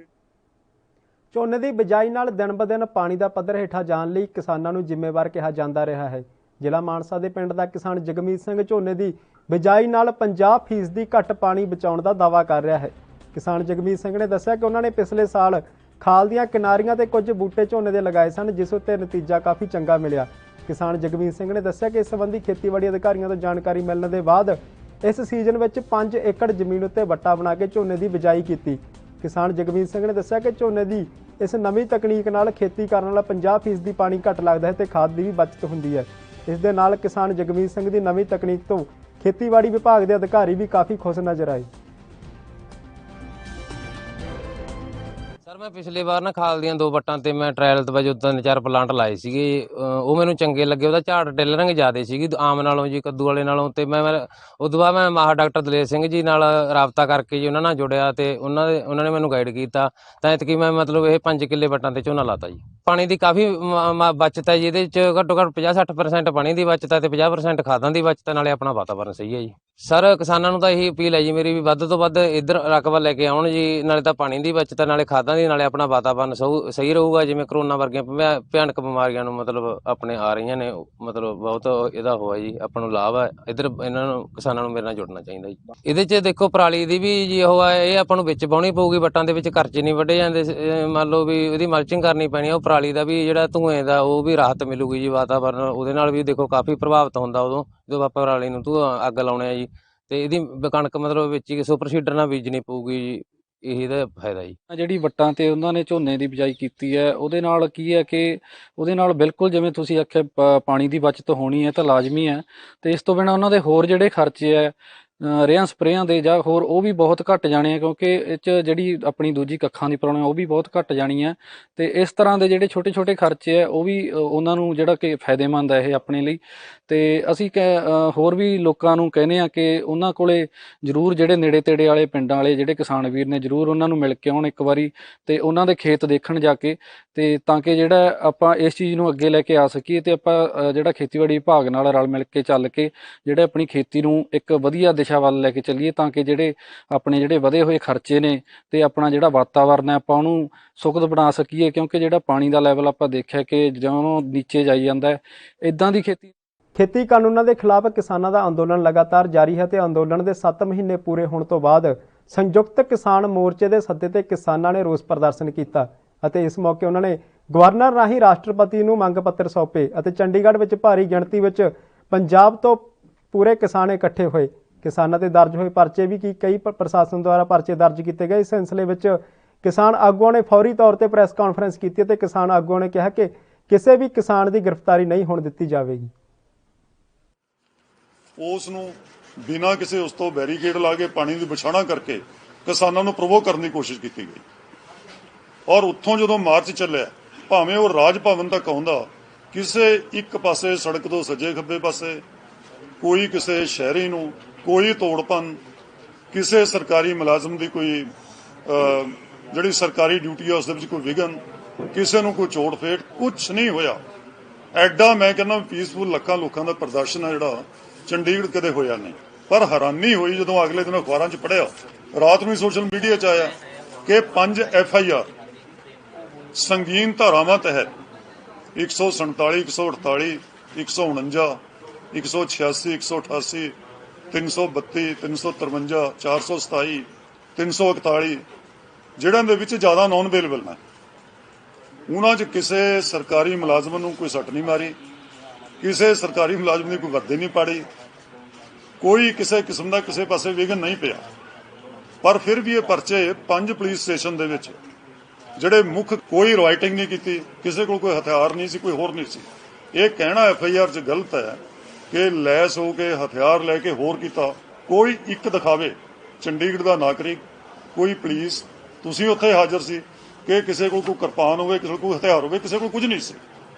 ਝੋਨੇ ਦੀ ਬਿਜਾਈ ਨਾਲ ਦਿਨ ਬ ਦਿਨ ਪਾਣੀ ਦਾ ਪੱਧਰ ਹੇਠਾਂ ਜਾਣ ਲਈ ਕਿਸਾਨਾਂ ਨੂੰ ਜ਼ਿੰਮੇਵਾਰ ਕਿਹਾ ਜਾਂਦਾ ਰਿਹਾ ਹੈ। ਜ਼ਿਲ੍ਹਾ ਮਾਨਸਾ ਦੇ ਪਿੰਡ ਦਾ ਕਿਸਾਨ ਜਗਮੀਤ ਸਿੰਘ ਝੋਨੇ ਦੀ ਬਿਜਾਈ ਨਾਲ 50% ਘੱਟ ਪਾਣੀ ਬਚਾਉਣ ਦਾ ਦਾਅਵਾ ਕਰ ਰਿਹਾ ਹੈ। ਕਿਸਾਨ ਜਗਮੀਤ ਸਿੰਘ ਨੇ ਦੱਸਿਆ ਕਿ ਉਹਨਾਂ ਨੇ ਪਿਛਲੇ ਸਾਲ ਖਾਲ ਦੀਆਂ ਕਿਨਾਰੀਆਂ ਤੇ ਕੁਝ ਬੂਟੇ ਝੋਨੇ ਦੇ ਲਗਾਏ ਸਨ, ਜਿਸ ਉੱਤੇ ਨਤੀਜਾ ਕਾਫੀ ਚੰਗਾ ਮਿਲਿਆ। ਕਿਸਾਨ ਜਗਮੀਤ ਸਿੰਘ ਨੇ ਦੱਸਿਆ ਕਿ ਇਸ ਸੰਬੰਧੀ ਖੇਤੀਬਾੜੀ ਅਧਿਕਾਰੀਆਂ ਤੋਂ ਜਾਣਕਾਰੀ ਮਿਲਣ ਦੇ ਬਾਅਦ ਇਸ ਸੀਜ਼ਨ ਵਿੱਚ 5 ਏਕੜ ਜ਼ਮੀਨ ਉੱਤੇ ਵੱਟਾ ਬਣਾ ਕੇ ਝੋਨੇ ਦੀ ਬਿਜਾਈ ਕੀਤੀ। ਕਿਸਾਨ ਜਗਮੀਤ ਸਿੰਘ ਨੇ ਦੱਸਿਆ ਕਿ ਝੋਨੇ ਦੀ ਇਸ ਨਵੀਂ ਤਕਨੀਕ ਨਾਲ ਖੇਤੀ ਕਰਨ ਵਾਲਾ 50% ਪਾਣੀ ਘੱਟ ਲੱਗਦਾ ਹੈ ਤੇ ਖਾਦ ਦੀ ਵੀ ਬਚਤ ਹੁੰਦੀ ਹੈ। ਇਸ ਦੇ ਨਾਲ ਕਿਸਾਨ ਜਗਮੀਤ ਸਿੰਘ ਦੀ ਨਵੀਂ ਤਕਨੀਕ ਤੋਂ ਖੇਤੀਬਾੜੀ ਵਿਭਾਗ ਦੇ ਅਧਿਕਾਰੀ ਵੀ ਕਾਫੀ ਖੁਸ਼ ਨਜ਼ਰ ਆਏ। ਸਰ ਮੈਂ ਪਿਛਲੀ ਵਾਰ ਨਾ ਖਾਲ ਦੀਆਂ 2 ਵੱਟਾਂ ਤੇ ਮੈਂ ਟ੍ਰਾਇਲ ਤੇ ਵਜੋਂ 3-4 ਪਲਾਂਟ ਲਾਏ ਸੀਗੇ, ਉਹ ਮੈਨੂੰ ਚੰਗੇ ਲੱਗੇ। ਉਹਦਾ ਝਾੜ ਟੇਲਰਿੰਗ ਜ਼ਿਆਦਾ ਸੀਗੀ ਆਮ ਨਾਲੋਂ ਜੀ, ਕੱਦੂ ਵਾਲੇ ਨਾਲੋਂ। ਤੇ ਮੈਂ ਉਦੋਂ ਬਾਅਦ ਮੈਂ ਮਾਹਰ ਡਾਕਟਰ ਦਲੇਰ ਸਿੰਘ ਜੀ ਨਾਲ ਰਾਬਤਾ ਕਰਕੇ ਜੀ ਉਹਨਾਂ ਨਾਲ ਜੁੜਿਆ ਤੇ ਉਹਨਾਂ ਨੇ ਮੈਨੂੰ ਗਾਈਡ ਕੀਤਾ। ਤਾਂ ਐਤਕੀ ਮੈਂ ਮਤਲਬ ਇਹ 5 ਕਿੱਲੇ ਵੱਟਾਂ ਤੇ ਝੋਨਾ ਲਾਤਾ ਜੀ। ਪਾਣੀ ਦੀ ਕਾਫੀ ਬਚਤ ਹੈ ਜੀ, ਇਹਦੇ ਚ ਘੱਟੋ ਘੱਟ 50-60% ਪਾਣੀ ਦੀ ਬਚਤ ਹੈ ਤੇ 50% ਖਾਦਾਂ ਦੀ ਬਚਤ ਹੈ, ਨਾਲੇ ਆਪਣਾ ਵਾਤਾਵਰਨ ਸਹੀ ਹੈ ਜੀ। ਸਰ ਕਿਸਾਨਾਂ ਨੂੰ ਤਾਂ ਇਹੀ ਅਪੀਲ ਹੈ ਜੀ ਮੇਰੀ ਵੀ ਵੱਧ ਤੋਂ ਵੱਧ ਇੱਧਰ ਰਕਬਾ ਲੈ ਕੇ ਆਉਣ ਜੀ, ਨਾਲੇ ਤਾਂ ਪਾਣੀ ਦੀ ਬਚਤ ਹੈ, ਨਾਲੇ ਖਾਦਾਂ ਦੀ, ਨਾਲੇ ਆਪਣਾ ਵਾਤਾਵਰਨ ਸਹੀ ਰਹੂਗਾ। ਜਿਵੇਂ ਕਰੋਨਾ ਵਰਗੀਆਂ ਭਿਆਨਕ ਬਿਮਾਰੀਆਂ ਨੂੰ ਮਤਲਬ ਆਪਣੇ ਆ ਰਹੀਆਂ ਨੇ, ਮਤਲਬ ਬਹੁਤ ਇਹਦਾ ਹੋਇਆ ਜੀ, ਆਪਾਂ ਨੂੰ ਲਾਭ ਹੈ। ਇੱਧਰ ਇਹਨਾਂ ਨੂੰ ਕਿਸਾਨਾਂ ਨੂੰ ਮੇਰੇ ਨਾਲ ਜੁੜਨਾ ਚਾਹੀਦਾ ਜੀ। ਇਹਦੇ 'ਚ ਦੇਖੋ ਪਰਾਲੀ ਦੀ ਵੀ ਜੀ ਉਹ ਹੈ, ਇਹ ਆਪਾਂ ਨੂੰ ਵਿੱਚ ਪਾਉਣੀ ਪਊਗੀ, ਵੱਟਾਂ ਦੇ ਵਿੱਚ ਖਰਚੇ ਨਹੀਂ ਵੱਢੇ ਜਾਂਦੇ। ਮੰਨ ਲਓ ਵੀ ਉਹਦੀ ਮਲਚਿੰਗ ਕਰਨੀ ਪੈਣੀ ਹੈ। ਉਹ ਪਰਾਲੀ ਦਾ ਵੀ ਜਿਹੜਾ ਧੂਏ ਦਾ ਉਹ ਵੀ ਰਾਹਤ ਮਿਲੂਗੀ ਜੀ, ਵਾਤਾਵਰਨ ਉਹਦੇ ਨਾਲ ਵੀ ਦੇਖੋ ਕਾਫੀ ਪ੍ਰਭਾਵਿਤ ਹੁੰਦਾ ਉਦੋਂ ਜਦੋਂ ਆਪਾਂ ਪਰਾਲੀ ਨੂੰ ਅੱਗ ਲਾਉਣੇ ਆ ਜੀ। ਤੇ ਇਹਦੀ ਕਣਕ ਮਤਲਬ ਵਿੱਚ ਹੀ ਸੁਪਰ ਸੀਡਰ ਨਾਲ ਬੀਜਣੀ ਪਊਗੀ ਜੀ, ਇਹਦਾ ਫਾਇਦਾ ਜੀ। ਜਿਹੜੀ ਵੱਟਾਂ ਤੇ ਉਹਨਾਂ ਨੇ ਝੋਨੇ ਦੀ ਬਿਜਾਈ ਕੀਤੀ ਹੈ, ਉਹਦੇ ਨਾਲ ਕੀ ਹੈ ਕਿ ਉਹਦੇ ਨਾਲ ਬਿਲਕੁਲ ਜਿਵੇਂ ਤੁਸੀਂ ਆਖਿਆ ਪਾਣੀ ਦੀ ਬਚਤ ਹੋਣੀ ਹੈ ਤਾਂ ਲਾਜ਼ਮੀ ਹੈ। ਤੇ ਇਸ ਤੋਂ ਬਿਨਾਂ ਉਹਨਾਂ ਦੇ ਹੋਰ ਜਿਹੜੇ ਖਰਚੇ ਹੈ ਰੇਹਾਂ ਸਪਰੇਆਂ ਦੇ ਜਾਂ ਹੋਰ, ਉਹ ਵੀ ਬਹੁਤ ਘੱਟ ਜਾਣੇ ਆ, ਕਿਉਂਕਿ ਇਹ 'ਚ ਜਿਹੜੀ ਆਪਣੀ ਦੂਜੀ ਕੱਖਾਂ ਦੀ ਪ੍ਰੋਬਲਮ ਉਹ ਵੀ ਬਹੁਤ ਘੱਟ ਜਾਣੀ ਹੈ। ਤੇ ਇਸ ਤਰ੍ਹਾਂ ਦੇ ਜਿਹੜੇ ਛੋਟੇ ਛੋਟੇ ਖਰਚੇ ਹੈ ਉਹ ਵੀ ਉਹਨਾਂ ਨੂੰ ਜਿਹੜਾ ਕਿ ਫਾਇਦੇਮੰਦ ਹੈ ਇਹ ਆਪਣੇ ਲਈ। ਤੇ ਅਸੀਂ ਹੋਰ ਵੀ ਲੋਕਾਂ ਨੂੰ ਕਹਿੰਦੇ ਆ ਕਿ ਉਹਨਾਂ ਕੋਲੇ ਜ਼ਰੂਰ ਜਿਹੜੇ ਨੇੜੇ ਤੇੜੇ ਵਾਲੇ ਪਿੰਡਾਂ ਵਾਲੇ ਜਿਹੜੇ ਕਿਸਾਨ ਵੀਰ ਨੇ ਜ਼ਰੂਰ ਉਹਨਾਂ ਨੂੰ ਮਿਲ ਕੇ ਆਉਣ ਇੱਕ ਵਾਰੀ, ਤੇ ਉਹਨਾਂ ਦੇ ਖੇਤ ਦੇਖਣ ਜਾ ਕੇ, ਤੇ ਤਾਂ ਕਿ ਜਿਹੜਾ ਆਪਾਂ ਇਸ ਚੀਜ਼ ਨੂੰ ਅੱਗੇ ਲੈ ਕੇ ਆ ਸਕੀਏ ਤੇ ਆਪਾਂ ਜਿਹੜਾ ਖੇਤੀਬਾੜੀ ਵਿਭਾਗ ਨਾਲ ਰਲ ਮਿਲ ਕੇ ਚੱਲ ਕੇ ਜਿਹੜੇ ਆਪਣੀ ਖੇਤੀ ਨੂੰ ਇੱਕ ਵਧੀਆ ਦਿਸ਼ਾ ਵੱਲ ਲੈ ਕੇ ਚੱਲੀਏ, ਤਾਂ ਕਿ ਜਿਹੜੇ ਆਪਣੇ ਜਿਹੜੇ ਵਧੇ ਹੋਏ ਖਰਚੇ ਨੇ ਤੇ ਆਪਣਾ ਜਿਹੜਾ ਵਾਤਾਵਰਨ ਹੈ ਆਪਾਂ ਉਹਨੂੰ ਸੁਖਦ ਬਣਾ ਸਕੀਏ। ਕਿਉਂਕਿ ਜਿਹੜਾ ਪਾਣੀ ਦਾ ਲੈਵਲ ਆਪਾਂ ਦੇਖਿਆ ਕਿ ਜਿਉਂ ਨੀਚੇ ਜਾਈ ਜਾਂਦਾ ਹੈ, ਇਦਾਂ ਦੀ ਖੇਤੀ ਕਾਨੂੰਨਾਂ ਦੇ ਖਿਲਾਫ ਕਿਸਾਨਾਂ ਦਾ ਅੰਦੋਲਨ ਲਗਾਤਾਰ ਜਾਰੀ ਹੈ ਤੇ ਅੰਦੋਲਨ ਦੇ 7 ਮਹੀਨੇ ਪੂਰੇ ਹੋਣ ਤੋਂ ਬਾਅਦ ਸੰਯੁਕਤ ਕਿਸਾਨ ਮੋਰਚੇ ਦੇ ਸੱਦੇ ਤੇ ਕਿਸਾਨਾਂ ਨੇ ਰੋਸ ਪ੍ਰਦਰਸ਼ਨ ਕੀਤਾ ਅਤੇ ਇਸ ਮੌਕੇ ਉਹਨਾਂ ਨੇ ਗਵਰਨਰ ਰਾਹੀਂ ਰਾਸ਼ਟਰਪਤੀ ਨੂੰ ਮੰਗ ਪੱਤਰ ਸੌਂਪੇ ਅਤੇ ਚੰਡੀਗੜ੍ਹ ਵਿੱਚ ਭਾਰੀ ਗਿਣਤੀ ਵਿੱਚ ਪੰਜਾਬ ਤੋਂ ਪੂਰੇ ਕਿਸਾਨ ਇਕੱਠੇ ਹੋਏ। ਕਿਸਾਨਾਂ ਤੇ ਦਰਜ ਹੋਏ ਪਰਚੇ ਵੀ ਕਈ ਪ੍ਰਸ਼ਾਸਨ ਦੁਆਰਾ ਪਰਚੇ ਦਰਜ ਕੀਤੇ ਗਏ। ਇਸ ਸਿਲਸਿਲੇ ਵਿੱਚ ਕਿਸਾਨ ਆਗੂਆਂ ਨੇ ਫੌਰੀ ਤੌਰ ਤੇ ਪ੍ਰੈਸ ਕਾਨਫਰੰਸ ਕੀਤੀ ਅਤੇ ਕਿਸਾਨ ਆਗੂਆਂ ਨੇ ਕਿਹਾ ਕਿ ਕਿਸੇ ਵੀ ਕਿਸਾਨ ਦੀ ਗ੍ਰਿਫਤਾਰੀ ਨਹੀਂ ਹੋਣ ਦਿੱਤੀ ਜਾਵੇਗੀ। ਉਸ ਨੂੰ ਬਿਨਾਂ ਕਿਸੇ ਉਸ ਤੋਂ ਬੈਰੀਕੇਡ ਲਾ ਕੇ ਪਾਣੀ ਦੀ ਵਿਛਾਣਾ ਕਰਕੇ ਕਿਸਾਨਾਂ ਨੂੰ ਪ੍ਰਵੋਕ ਕਰਨ ਦੀ ਕੋਸ਼ਿਸ਼ ਕੀਤੀ ਗਈ। ਔਰ ਉੱਥੋਂ ਜਦੋਂ ਮਾਰਚ ਚੱਲਿਆ, ਭਾਵੇਂ ਉਹ ਰਾਜ ਭਵਨ ਤੱਕ ਆਉਂਦਾ, ਕਿਸੇ ਇੱਕ ਪਾਸੇ ਸੜਕ ਤੋਂ ਸੱਜੇ ਖੱਬੇ ਪਾਸੇ ਕੋਈ ਕਿਸੇ ਸ਼ਹਿਰੀ ਨੂੰ ਕੋਈ ਤੋੜਪਨ, ਕਿਸੇ ਸਰਕਾਰੀ ਮੁਲਾਜ਼ਮ ਦੀ ਕੋਈ ਜਿਹੜੀ ਸਰਕਾਰੀ ਡਿਊਟੀ ਹੈ ਉਸ ਦੇ ਵਿੱਚ ਕੋਈ ਵਿਘਨ, ਕਿਸੇ ਨੂੰ ਕੋਈ ਚੋਟ ਫੇਟ, ਕੁਛ ਨਹੀਂ ਹੋਇਆ। ਐਡਾ ਮੈਂ ਕਹਿੰਦਾ ਪੀਸਫੁਲ ਲੱਖਾਂ ਲੋਕਾਂ ਦਾ ਪ੍ਰਦਰਸ਼ਨ ਹੈ ਜਿਹੜਾ ਚੰਡੀਗੜ੍ਹ ਕਦੇ ਹੋਇਆ ਨਹੀਂ। ਪਰ ਹੈਰਾਨੀ ਹੋਈ ਜਦੋਂ ਅਗਲੇ ਦਿਨ ਅਖਬਾਰਾਂ 'ਚ ਪੜ੍ਹਿਆ, ਰਾਤ ਨੂੰ ਸੋਸ਼ਲ ਮੀਡੀਆ 'ਚ ਆਇਆ ਕਿ 5 FIR ਸੰਗੀਨ ਧਾਰਾਵਾਂ ਤਹਿਤ 147, 148, 149, 186, 188, 332, 353, 427, 341 ਜਿਹੜਿਆਂ ਦੇ ਵਿੱਚ ਜ਼ਿਆਦਾ ਨੌਨ ਅਵੇਲੇਬਲ ਨੇ, ਉਹਨਾਂ 'ਚ ਕਿਸੇ ਸਰਕਾਰੀ ਮੁਲਾਜ਼ਮ ਨੂੰ ਕੋਈ ਸੱਟ ਨਹੀਂ ਮਾਰੀ, ਕਿਸੇ ਸਰਕਾਰੀ ਮੁਲਾਜ਼ਮ ਦੀ ਕੋਈ ਵਰਦੀ ਨਹੀਂ ਪਾੜੀ, ਕੋਈ ਕਿਸੇ ਕਿਸਮ ਦਾ ਕਿਸੇ ਪਾਸੇ ਵਿਘਨ ਨਹੀਂ ਪਿਆ। ਪਰ ਫਿਰ ਵੀ ਇਹ ਪਰਚੇ 5 ਪੁਲਿਸ ਸਟੇਸ਼ਨ ਦੇ ਵਿੱਚ ਜਿਹੜੇ ਮੁੱਖ ਕੋਈ ਰਾਈਟਿੰਗ ਨਹੀਂ ਕੀਤੀ, ਕਿਸੇ ਕੋਲ ਕੋਈ ਹਥਿਆਰ ਨਹੀਂ ਸੀ, ਕੋਈ ਹੋਰ ਨਹੀਂ ਸੀ। ਇਹ ਕਹਿਣਾ FIR 'ਚ ਗਲਤ ਹੈ ਕਿ ਲੈਸ ਹੋ ਕੇ ਹਥਿਆਰ ਲੈ ਕੇ ਹੋਰ ਕੀਤਾ। ਕੋਈ ਇੱਕ ਦਿਖਾਵੇ ਚੰਡੀਗੜ੍ਹ ਦਾ ਨਾਗਰਿਕ, ਕੋਈ ਪੁਲਿਸ, ਤੁਸੀਂ ਉੱਥੇ ਹਾਜ਼ਰ ਸੀ, ਕਿ ਕਿਸੇ ਕੋਲ ਕੋਈ ਕਿਰਪਾਨ ਹੋਵੇ, ਕਿਸੇ ਕੋਲ ਕੋਈ ਹਥਿਆਰ ਹੋਵੇ, ਕਿਸੇ ਕੋਲ ਕੁਝ ਨਹੀਂ ਸੀ।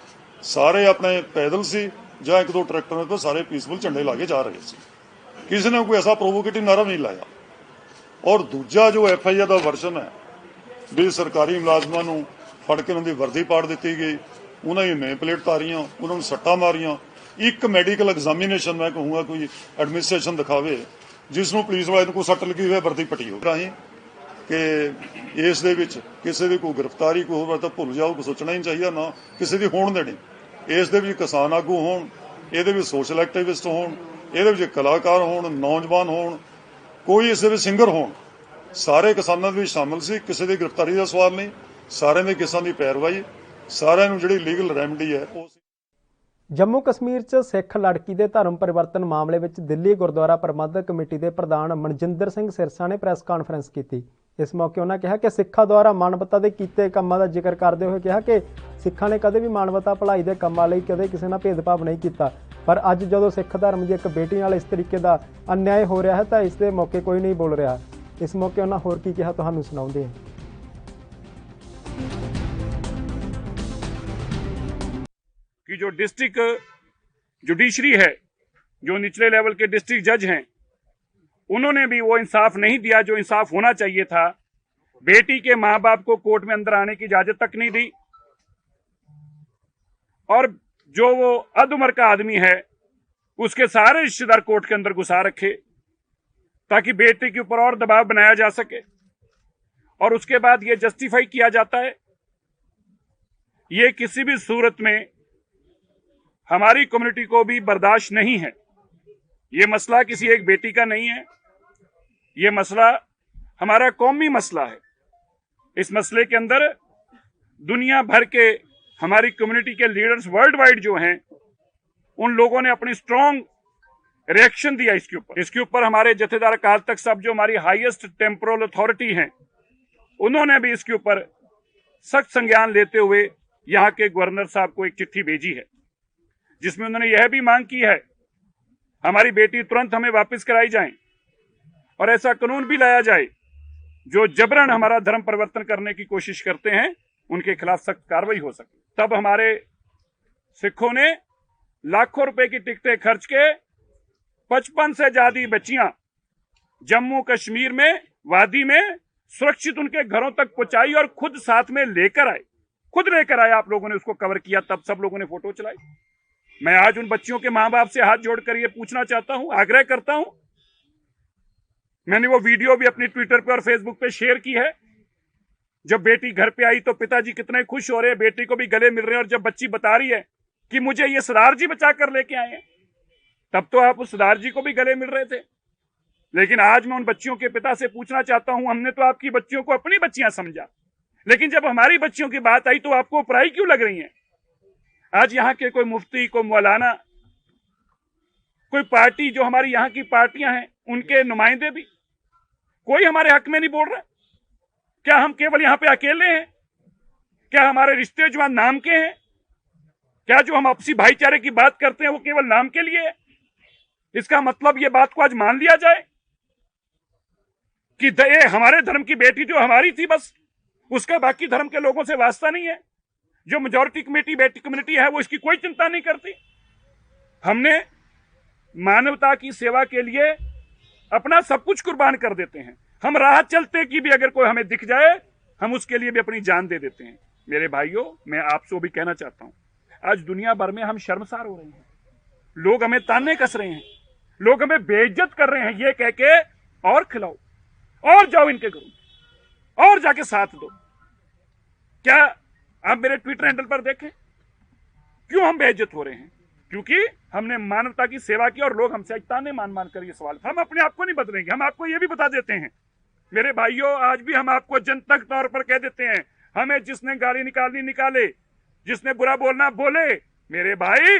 ਸਾਰੇ ਆਪਣੇ ਪੈਦਲ ਸੀ ਜਾਂ ਇੱਕ ਦੋ ਟਰੈਕਟਰਾਂ ਤੇ ਸਾਰੇ ਪੀਸਫੁਲ ਝੰਡੇ ਲਾ ਕੇ ਜਾ ਰਹੇ ਸੀ। ਕਿਸੇ ਨੇ ਕੋਈ ਐਸਾ ਪ੍ਰੋਵੋਕੇਟਿਵ ਨਾਰਾ ਨਹੀਂ ਲਾਇਆ। ਔਰ ਦੂਜਾ ਜੋ FIR ਦਾ ਵਰਸ਼ਨ ਹੈ ਵੀ ਸਰਕਾਰੀ ਮੁਲਾਜ਼ਮਾਂ ਨੂੰ ਫੜ ਕੇ ਉਹਨਾਂ ਦੀ ਵਰਦੀ ਪਾੜ ਦਿੱਤੀ ਗਈ, ਉਹਨਾਂ ਦੀ ਨੇਮ ਪਲੇਟ ਤਾਰੀਆਂ, ਉਹਨਾਂ ਨੂੰ ਸੱਟਾਂ ਮਾਰੀਆਂ। ਇੱਕ ਮੈਡੀਕਲ ਐਗਜ਼ਾਮੀਨੇਸ਼ਨ ਮੈਂ ਕਹੂੰਗਾ ਕੋਈ ਐਡਮਿਨਿਸਟ੍ਰੇਸ਼ਨ ਦਿਖਾਵੇ ਜਿਸ ਨੂੰ ਪੁਲਿਸ ਵਾਲੇ ਨੂੰ ਕੋਈ ਸੱਟ ਲੱਗੀ ਹੋਵੇ, ਵਰਦੀ ਪੱਟੀ ਹੋ ਰਾਹੀਂ ਕਿ ਇਸ ਦੇ ਵਿੱਚ ਕਿਸੇ ਦੀ ਕੋਈ ਗ੍ਰਿਫਤਾਰੀ ਕੋਈ ਹੋਵੇ ਤਾਂ ਭੁੱਲ ਜਾਓ, ਸੋਚਣਾ ਹੀ ਨਹੀਂ ਚਾਹੀਦਾ, ਨਾ ਕਿਸੇ ਦੀ ਹੋਣ ਦੇਣੀ। ਇਸ ਦੇ ਵਿੱਚ ਕਿਸਾਨ ਆਗੂ ਹੋਣ, ਇਹਦੇ ਵਿੱਚ ਸੋਸ਼ਲ ਐਕਟਿਵਿਸਟ ਹੋਣ, ਇਹਦੇ ਵਿੱਚ ਕਲਾਕਾਰ ਹੋਣ, ਨੌਜਵਾਨ ਹੋਣ, ਕੋਈ ਇਸ ਦੇ ਵਿੱਚ ਸਿੰਗਰ ਹੋਣ, ਸਾਰੇ ਕਿਸਾਨਾਂ ਦੇ ਵਿੱਚ ਸ਼ਾਮਲ ਸੀ। ਕਿਸੇ ਦੀ ਗ੍ਰਿਫਤਾਰੀ ਦਾ ਸਵਾਲ ਨਹੀਂ, ਸਾਰਿਆਂ ਦੇ ਕਿਸਾਨ ਦੀ ਪੈਰਵਾਈ, ਸਾਰਿਆਂ ਨੂੰ ਜਿਹੜੀ ਲੀਗਲ ਰੈਮਡੀ ਹੈ ਉਹ। ਜੰਮੂ ਕਸ਼ਮੀਰ 'ਚ ਸਿੱਖ ਲੜਕੀ ਦੇ ਧਰਮ ਪਰਿਵਰਤਨ ਮਾਮਲੇ ਵਿੱਚ ਦਿੱਲੀ ਗੁਰਦੁਆਰਾ ਪ੍ਰਬੰਧਕ ਕਮੇਟੀ ਦੇ ਪ੍ਰਧਾਨ ਮਨਜਿੰਦਰ ਸਿੰਘ ਸਿਰਸਾ ਨੇ ਪ੍ਰੈਸ ਕਾਨਫਰੰਸ ਕੀਤੀ। ਇਸ ਮੌਕੇ ਉਹਨਾਂ ਕਿਹਾ ਕਿ ਸਿੱਖਾਂ ਦੁਆਰਾ ਮਾਨਵਤਾ ਦੇ ਕੀਤੇ ਕੰਮਾਂ ਦਾ ਜ਼ਿਕਰ ਕਰਦੇ ਹੋਏ ਕਿਹਾ ਕਿ ਸਿੱਖਾਂ ਨੇ ਕਦੇ ਵੀ ਮਾਨਵਤਾ ਭਲਾਈ ਦੇ ਕੰਮਾਂ ਲਈ ਕਦੇ ਕਿਸੇ ਨਾਲ ਭੇਦਭਾਵ ਨਹੀਂ ਕੀਤਾ, ਪਰ ਅੱਜ ਜਦੋਂ ਸਿੱਖ ਧਰਮ ਦੀ ਇੱਕ ਬੇਟੀ ਨਾਲ ਇਸ ਤਰੀਕੇ ਦਾ ਅਨਿਆਏ ਹੋ ਰਿਹਾ ਹੈ ਤਾਂ ਇਸ ਦੇ ਮੌਕੇ ਕੋਈ ਨਹੀਂ ਬੋਲ ਰਿਹਾ। ਇਸ ਮੌਕੇ ਉਹਨਾਂ ਹੋਰ ਕੀ ਕਿਹਾ ਤੁਹਾਨੂੰ ਸੁਣਾਉਂਦੇ ਹਾਂ। कि जो डिस्ट्रिक्ट जुडिशरी है, जो निचले लेवल के डिस्ट्रिक्ट जज हैं, उन्होंने भी वो इंसाफ नहीं दिया जो इंसाफ होना चाहिए था। बेटी के माँ बाप को कोर्ट में अंदर आने की इजाजत तक नहीं दी, और जो वो अध उम्र का आदमी है उसके सारे रिश्तेदार कोर्ट के अंदर घुसा रखे ताकि बेटी के ऊपर और दबाव बनाया जा सके। और उसके बाद ये जस्टिफाई किया जाता है, ये किसी भी सूरत में हमारी कम्युनिटी को भी बर्दाश्त नहीं है। ये मसला किसी एक बेटी का नहीं है, ये मसला हमारा कौमी मसला है। इस मसले के अंदर दुनिया भर के हमारी कम्युनिटी के लीडर्स वर्ल्ड वाइड जो हैं, उन लोगों ने अपनी स्ट्रॉन्ग रिएक्शन दिया इसके ऊपर हमारे जथेदार अकाल तख्त साहब जो हमारी हाईएस्ट टेम्पोरल अथॉरिटी हैं, उन्होंने भी इसके ऊपर सख्त संज्ञान लेते हुए यहाँ के गवर्नर साहब को एक चिट्ठी भेजी है, जिसमें उन्होंने यह भी मांग की है हमारी बेटी तुरंत हमें वापस कराई जाए और ऐसा कानून भी लाया जाए जो जबरन हमारा धर्म परिवर्तन करने की कोशिश करते हैं उनके खिलाफ सख्त कार्रवाई हो सके। तब हमारे सिखों ने लाखों रुपए की टिकटें खर्च के 55 से ज्यादा बच्चियां जम्मू कश्मीर में वादी में सुरक्षित उनके घरों तक पहुंचाई और खुद साथ में लेकर आए। आप लोगों ने उसको कवर किया, तब सब लोगों ने फोटो चलाई। मैं आज उन बच्चियों के मां बाप से हाथ जोड़कर ये पूछना चाहता हूं, आग्रह करता हूं, मैंने वो वीडियो भी अपनी ट्विटर पे और फेसबुक पे शेयर की है। जब बेटी घर पे आई तो पिताजी कितने खुश हो रहे हैं, बेटी को भी गले मिल रहे हैं, और जब बच्ची बता रही है कि मुझे ये सरदार जी बचा कर लेके आए हैं, तब तो आप उस सरदार जी को भी गले मिल रहे थे। लेकिन आज मैं उन बच्चियों के पिता से पूछना चाहता हूं, हमने तो आपकी बच्चियों को अपनी बच्चियां समझा, लेकिन जब हमारी बच्चियों की बात आई तो आपको पराई क्यों लग रही है? आज यहाँ के कोई मुफ्ती, कोई मौलाना, कोई पार्टी जो हमारी यहाँ की पार्टियां हैं, उनके नुमाइंदे भी कोई हमारे हक में नहीं बोल रहा। क्या हम केवल यहाँ पे अकेले हैं? क्या हमारे रिश्ते जो नाम के हैं? क्या जो हम आपसी भाईचारे की बात करते हैं वो केवल नाम के लिए है? इसका मतलब ये बात को आज मान लिया जाए कि ये हमारे धर्म की बेटी जो हमारी थी, बस उसका बाकी धर्म के लोगों से वास्ता नहीं है। जो मेजॉरिटी कम्युनिटी है वो इसकी कोई चिंता नहीं करती। हमने मानवता की सेवा के लिए अपना सब कुछ कुर्बान कर देते हैं। हम राह चलते की भी अगर कोई हमें दिख जाए, हम उसके लिए भी अपनी जान दे देते हैं। मेरे भाइयों, मैं आपसे भी कहना चाहता हूं, आज दुनिया भर में हम शर्मसार हो रहे हैं, लोग हमें ताने कस रहे हैं, लोग हमें बेइज्जत कर रहे हैं, ये कह के और खिलाओ और जाओ इनके घरों और जाके साथ दो। क्या आप मेरे ट्विटर हैंडल पर देखें क्यों हम बेइज्जत हो रहे हैं? क्योंकि हमने मानवता की सेवा की और लोग हमसे ताने मान कर ये सवाल। हम अपने आप को नहीं बदलेंगे। हम आपको ये भी बता देते हैं मेरे भाइयों, आज भी हम आपको जनतक तौर पर कह देते हैं, हमें जिसने गाली निकालनी निकाले, जिसने बुरा बोलना बोले। मेरे भाई,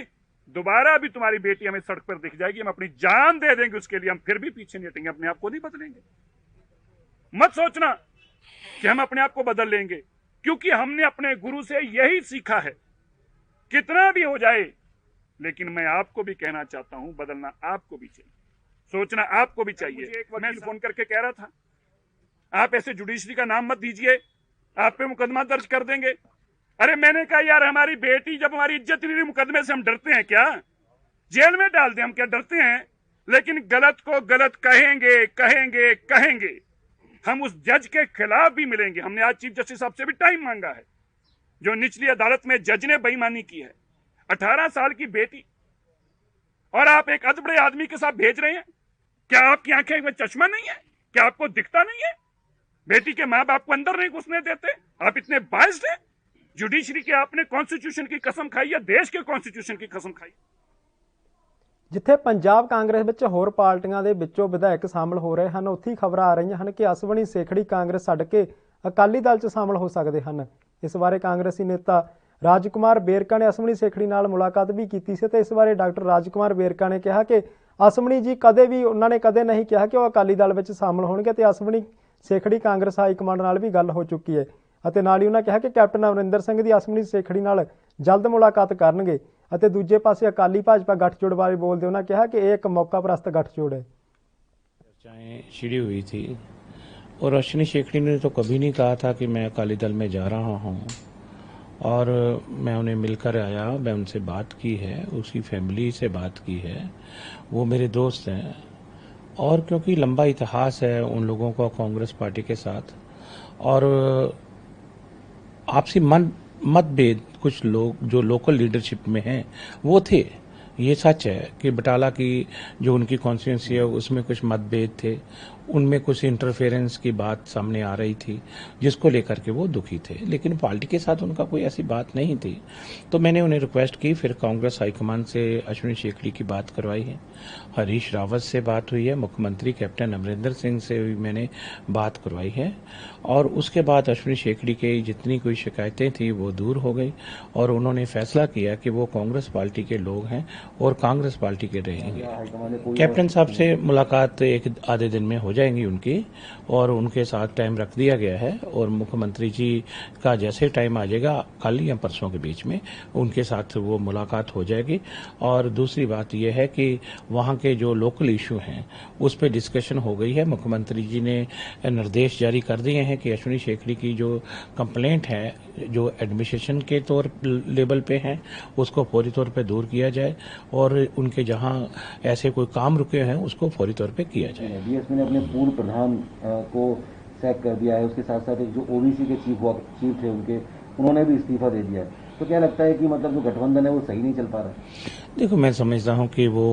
दोबारा भी तुम्हारी बेटी हमें सड़क पर दिख जाएगी, हम अपनी जान दे देंगे उसके लिए, हम फिर भी पीछे नहीं हटेंगे, अपने आप को नहीं बदलेंगे। मत सोचना कि हम अपने आप को बदल लेंगे, क्योंकि हमने अपने गुरु से यही सीखा है, कितना भी हो जाए। लेकिन मैं आपको भी कहना चाहता हूं, बदलना आपको भी चाहिए, सोचना आपको भी चाहिए। एक वकील फोन करके कह रहा था, आप ऐसे जुडिशरी का नाम मत दीजिए, आप पे मुकदमा दर्ज कर देंगे। अरे मैंने कहा यार, हमारी बेटी जब हमारी इज्जत नहीं रही मुकदमे से हम डरते हैं क्या? जेल में डाल दें, हम क्या डरते हैं? लेकिन गलत को गलत कहेंगे कहेंगे कहेंगे। हम उस जज के खिलाफ भी मिलेंगे। हमने आज चीफ जस्टिस साहब से भी टाइम मांगा है। जो निचली अदालत में जज ने बेईमानी की है, 18 साल की बेटी, और आप एक अधबड़े आदमी के साथ भेज रहे हैं। क्या आपकी आंखें में चश्मा नहीं है? क्या आपको दिखता नहीं है? बेटी के माँ बाप को अंदर नहीं घुसने देते? आप इतने बाइस्ड हैं? जुडिशरी के आपने कॉन्स्टिट्यूशन की कसम खाई या देश के कॉन्स्टिट्यूशन की कसम खाई? ਜਿੱਥੇ ਪੰਜਾਬ ਕਾਂਗਰਸ ਵਿੱਚ ਹੋਰ ਪਾਰਟੀਆਂ ਦੇ ਵਿੱਚੋਂ ਵਿਧਾਇਕ ਸ਼ਾਮਲ ਹੋ ਰਹੇ ਹਨ, ਉੱਥੇ ਹੀ ਖਬਰਾਂ ਆ ਰਹੀਆਂ ਹਨ ਕਿ ਅਸਵਨੀ ਸੇਖੜੀ ਕਾਂਗਰਸ ਛੱਡ ਕੇ ਅਕਾਲੀ ਦਲ 'ਚ ਸ਼ਾਮਲ ਹੋ ਸਕਦੇ ਹਨ। ਇਸ ਬਾਰੇ ਕਾਂਗਰਸੀ ਨੇਤਾ ਰਾਜਕੁਮਾਰ ਵੇਰਕਾ ਨੇ ਅਸਵਨੀ ਸੇਖੜੀ ਨਾਲ ਮੁਲਾਕਾਤ ਵੀ ਕੀਤੀ ਸੀ ਤੇ ਇਸ ਬਾਰੇ ਡਾਕਟਰ ਰਾਜਕੁਮਾਰ ਵੇਰਕਾ ਨੇ ਕਿਹਾ ਕਿ ਅਸਵਨੀ ਜੀ ਕਦੇ ਵੀ ਉਹਨਾਂ ਨੇ ਕਦੇ ਨਹੀਂ ਕਿਹਾ ਕਿ ਉਹ ਅਕਾਲੀ ਦਲ ਵਿੱਚ ਸ਼ਾਮਲ ਹੋਣਗੇ ਤੇ ਅਸਵਨੀ ਸੇਖੜੀ ਕਾਂਗਰਸ ਹਾਈ ਕਮਾਂਡ ਨਾਲ ਵੀ ਗੱਲ ਹੋ ਚੁੱਕੀ ਹੈ ਅਤੇ ਨਾਲ ਹੀ ਉਹਨਾਂ ਕਿਹਾ ਕਿ ਕੈਪਟਨ ਅਮਰਿੰਦਰ ਸਿੰਘ ਦੀ ਅਸਵਨੀ ਸੇਖੜੀ ਨਾਲ ਜਲਦ ਮੁਲਾਕਾਤ ਕਰਨਗੇ। ਅਤੇ ਦੂਜੇ ਪਾਸੇ ਅਕਾਲੀ ਭਾਜਪਾ गठजोड़ बारे बोलते उन्होंने कहा कि एक मौका प्रस्त गठजोड़ है। चर्चाएं छिड़ी हुई थी और अश्विनी शेखड़ी ने तो कभी नहीं कहा था कि मैं अकाली दल में जा रहा हूं, और मैं उन्हें मिलकर आया, मैं उनसे बात की है, उसकी फैमिली से बात की है, वो मेरे दोस्त हैं। और क्योंकि लंबा इतिहास है उन लोगों का कांग्रेस पार्टी के साथ, और आपसी मतभेद कुछ लोग जो लोकल लीडरशिप में हैं वो थे। ये सच है कि बटाला की जो उनकी कॉन्स्टिट्यूंसी है उसमें कुछ मतभेद थे, उनमें कुछ इंटरफेरेंस की बात सामने आ रही थी जिसको लेकर के वो दुखी थे, लेकिन पार्टी के साथ उनका कोई ऐसी बात नहीं थी। तो मैंने उन्हें रिक्वेस्ट की, फिर कांग्रेस हाईकमान से अश्विनी शेखड़ी की बात करवाई है, हरीश रावत से बात हुई है, मुख्यमंत्री कैप्टन अमरिंदर सिंह से भी मैंने बात करवाई है, और उसके बाद अश्विनी शेखड़ी की जितनी कोई शिकायतें थी वो दूर हो गई और उन्होंने फैसला किया कि वो कांग्रेस पार्टी के लोग हैं और कांग्रेस पार्टी के रहेंगे। कैप्टन साहब से मुलाकात एक आधे दिन में हो जाएंगी उनकी, और उनके साथ टाइम रख दिया गया है, और मुख्यमंत्री जी का जैसे टाइम आ जाएगा कल या परसों के बीच में उनके साथ वो मुलाकात हो जाएगी। और दूसरी बात यह है कि वहाँ के जो लोकल इशू हैं उस पर डिस्कशन हो गई है। मुख्यमंत्री जी ने निर्देश जारी कर दिए हैं कि अश्विनी शेखड़ी की जो कंप्लेंट है जो एडमिनिस्ट्रेशन के तौर लेवल पे है उसको फौरी तौर पे दूर किया जाए, और उनके जहां ऐसे कोई काम रुके हैं उसको फौरी तौर पे किया जाए। बीएसपी ने अपने पूर्व प्रधान को सैक कर दिया है, उसके साथ साथ एक जो ओबीसी के चीफ थे उनके, उन्होंने भी इस्तीफा दे दिया है। तो क्या लगता है कि मतलब जो गठबंधन है वो सही नहीं चल पा रहा? देखो, मैं समझता हूं कि वो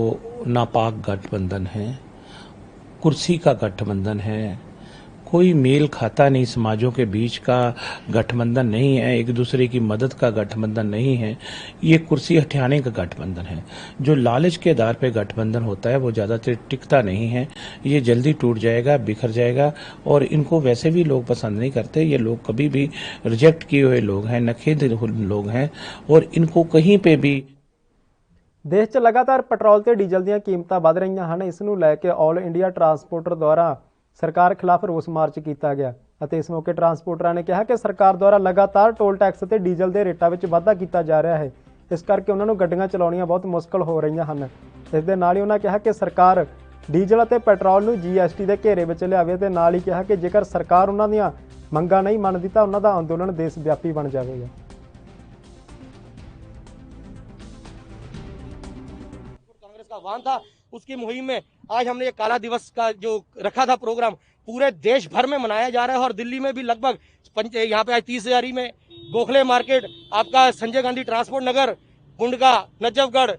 नापाक गठबंधन है, कुर्सी का गठबंधन है, कोई मेल खाता नहीं, समाजों के बीच का गठबंधन नहीं है, एक दूसरे की मदद का गठबंधन नहीं है, ये कुर्सी हथियाने का गठबंधन है। जो लालच के आधार पे गठबंधन होता है वो ज़्यादातर टिकता नहीं है, ये जल्दी टूट जाएगा, बिखर जाएगा, और इनको वैसे भी लोग पसंद नहीं करते। ये लोग कभी भी रिजेक्ट किए हुए लोग हैं, नखेद लोग हैं, और इनको कहीं पे भी देश 'ਚ लगातार ਪੈਟਰੋਲ ਤੇ ਡੀਜ਼ਲ ਦੀਆਂ ਕੀਮਤਾਂ ਵਧ ਰਹੀਆਂ ਹਨ। ਇਸ ਨੂੰ ਲੈ ਕੇ ਆਲ ਇੰਡੀਆ ਟਰਾਂਸਪੋਰਟਰ ਦੁਆਰਾ ਸਰਕਾਰ ਖਿਲਾਫ ਰੋਸ ਮਾਰਚ ਕੀਤਾ ਗਿਆ ਅਤੇ ਇਸ ਮੌਕੇ ਟਰਾਂਸਪੋਰਟਰਾਂ ਨੇ ਕਿਹਾ ਕਿ ਸਰਕਾਰ ਦੁਆਰਾ ਲਗਾਤਾਰ ਟੋਲ ਟੈਕਸ ਤੇ ਡੀਜ਼ਲ ਦੇ ਰੇਟਾਂ ਵਿੱਚ ਵਾਧਾ ਕੀਤਾ ਜਾ ਰਿਹਾ ਹੈ, ਇਸ ਕਰਕੇ ਉਹਨਾਂ ਨੂੰ ਗੱਡੀਆਂ ਚਲਾਉਣੀਆਂ ਬਹੁਤ ਮੁਸ਼ਕਲ ਹੋ ਰਹੀਆਂ ਹਨ। ਇਸ ਦੇ ਨਾਲ ਹੀ ਉਹਨਾਂ ਕਿਹਾ ਕਿ ਸਰਕਾਰ ਡੀਜ਼ਲ ਅਤੇ ਪੈਟਰੋਲ ਨੂੰ GST ਦੇ ਘੇਰੇ ਵਿੱਚ ਲਿਆਵੇ ਤੇ ਨਾਲ ਹੀ ਕਿਹਾ ਕਿ ਜੇਕਰ ਸਰਕਾਰ ਉਹਨਾਂ ਦੀਆਂ ਮੰਗਾਂ ਨਹੀਂ ਮੰਨਦੀ ਤਾਂ ਉਹਨਾਂ ਦਾ ਅੰਦੋਲਨ ਦੇਸ਼ ਵਿਆਪੀ ਬਣ ਜਾਵੇਗਾ। आह्वान था, उसकी मुहिम में आज हमने ये काला दिवस का जो रखा था प्रोग्राम पूरे देश भर में मनाया जा रहा है, और दिल्ली में भी लगभग यहाँ पे आज 30,000 में गोखले मार्केट, आपका संजय गांधी ट्रांसपोर्ट नगर, गुंडका, नजफगढ़,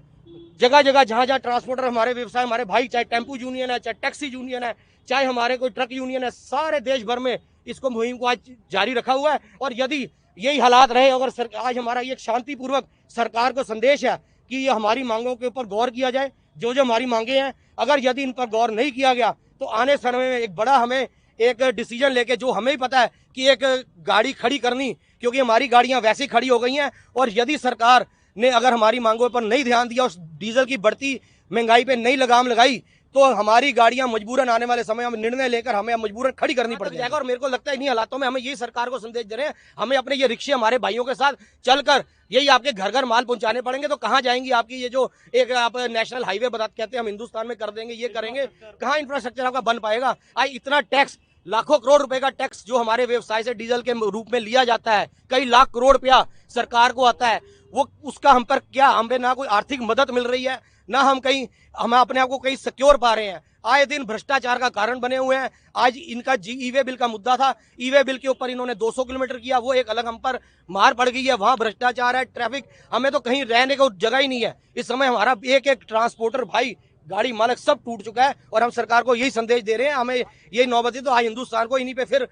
जगह जगह जहाँ जहाँ ट्रांसपोर्टर हमारे व्यवसाय हमारे भाई, चाहे टेम्पू यूनियन है, चाहे टैक्सी यूनियन है, चाहे हमारे कोई ट्रक यूनियन है, सारे देश भर में इसको मुहिम को आज जारी रखा हुआ है। और यदि यही हालात रहे, अगर आज हमारा ये शांतिपूर्वक सरकार को संदेश है कि ये हमारी मांगों के ऊपर गौर किया जाए, जो जो हमारी मांगे हैं, अगर यदि इन पर गौर नहीं किया गया तो आने समय में एक बड़ा हमें एक डिसीजन लेके, जो हमें ही पता है कि एक गाड़ी खड़ी करनी, क्योंकि हमारी गाड़ियां वैसे खड़ी हो गई हैं, और यदि सरकार ने अगर हमारी मांगों पर नहीं ध्यान दिया, उस डीजल की बढ़ती महंगाई पे नई लगाम लगाई, तो हमारी गाड़ियां मजबूरन आने वाले समय में निर्णय लेकर हमें मजबूरन खड़ी करनी पड़ जाएगा। और मेरे को लगता है इन्हीं हालातों में हमें यही सरकार को संदेश दे रहे हैं, हमें अपने ये रिक्शे हमारे भाइयों के साथ चलकर यही आपके घर घर माल पहुंचाने पड़ेंगे। तो कहाँ जाएंगी आपकी ये जो एक आप नेशनल हाईवे कहते हैं हम हिंदुस्तान में कर देंगे, ये करेंगे, कहाँ इंफ्रास्ट्रक्चर आपका बन पाएगा? आज इतना टैक्स, लाखों करोड़ रुपए का टैक्स जो हमारे व्यवसाय से डीजल के रूप में लिया जाता है, कई लाख करोड़ रुपया सरकार को आता है, वो उसका हम पर क्या, हम पे ना कोई आर्थिक मदद मिल रही है, ना हम अपने आप को कहीं सिक्योर पा रहे हैं। आए दिन भ्रष्टाचार का कारण बने हुए हैं। आज इनका ई-वे बिल का मुद्दा था, ई-वे बिल के ऊपर इन्होंने 200 किलोमीटर किया, वो एक अलग हम पर मार पड़ गई है। वहां भ्रष्टाचार है, ट्रैफिक, हमें तो कहीं रहने को जगह ही नहीं है। इस समय हमारा एक एक ट्रांसपोर्टर भाई, गाड़ी मालक सब टूट चुका है और हम सरकार को यही संदेश दे रहे हैं, हमें यही नौबती तो आज हिंदुस्तान को इन्हीं पे फिर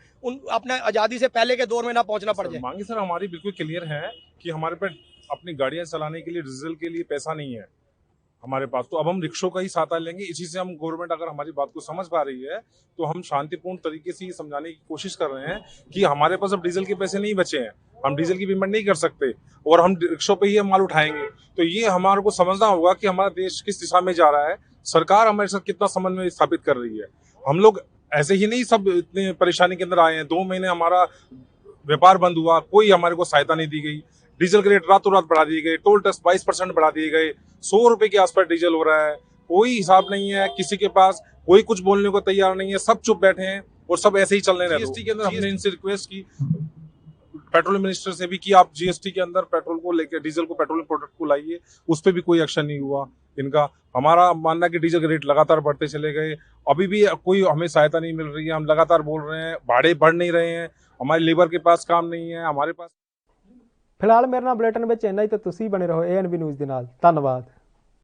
अपने आजादी से पहले के दौर में ना पहुंचना पड़ जाए। मांगे सर हमारी बिल्कुल क्लियर है कि हमारे पे अपनी गाड़ियां चलाने के लिए डीजल के लिए पैसा नहीं है हमारे पास, तो अब हम रिक्शों का ही सहारा लेंगे। इसी से हम गवर्नमेंट अगर हमारी बात को समझ पा रही है तो हम शांतिपूर्ण तरीके से ये समझाने की कोशिश कर रहे हैं कि हमारे पास अब डीजल के पैसे नहीं बचे हैं, हम डीजल की पेमेंट नहीं कर सकते और हम रिक्शों पे ही माल उठाएंगे। तो ये हमारे को समझना होगा कि हमारा देश किस दिशा में जा रहा है, सरकार हमारे साथ कितना समन्वय स्थापित कर रही है। हम लोग ऐसे ही नहीं सब इतने परेशानी के अंदर आए हैं। 2 महीने हमारा व्यापार बंद हुआ, कोई हमारे को सहायता नहीं दी गई। डीजल के रेट रातों रात बढ़ा दिए गए, टोल टैक्स 22% बढ़ा दिए गए, 100 रुपए के आसपास डीजल हो रहा है, कोई हिसाब नहीं है किसी के पास, कोई कुछ बोलने को तैयार नहीं है, सब चुप बैठे हैं और सब ऐसे ही चलने रहे। जीएसटी के अंदर हमने इनसे रिक्वेस्ट की, पेट्रोलियम मिनिस्टर से भी, कि आप जीएसटी के अंदर पेट्रोल को लेकर, डीजल को, पेट्रोलियम प्रोडक्ट को लाइए, उस पर भी कोई एक्शन नहीं हुआ इनका। हमारा मानना है कि डीजल के रेट लगातार बढ़ते चले गए, अभी भी कोई हमें सहायता नहीं मिल रही है। हम लगातार बोल रहे हैं, भाड़े बढ़ नहीं रहे हैं, हमारे लेबर के पास काम नहीं है, हमारे पास। ਫਿਲਹਾਲ ਮੇਰੇ ਨਾਲ ਬੁਲੇਟਿਨ ਵਿੱਚ ਇੰਨਾ ਹੀ, ਤੇ ਤੁਸੀਂ ਬਣੇ ਰਹੋ ANB ਨਿਊਜ਼ ਦੇ ਨਾਲ। ਧੰਨਵਾਦ।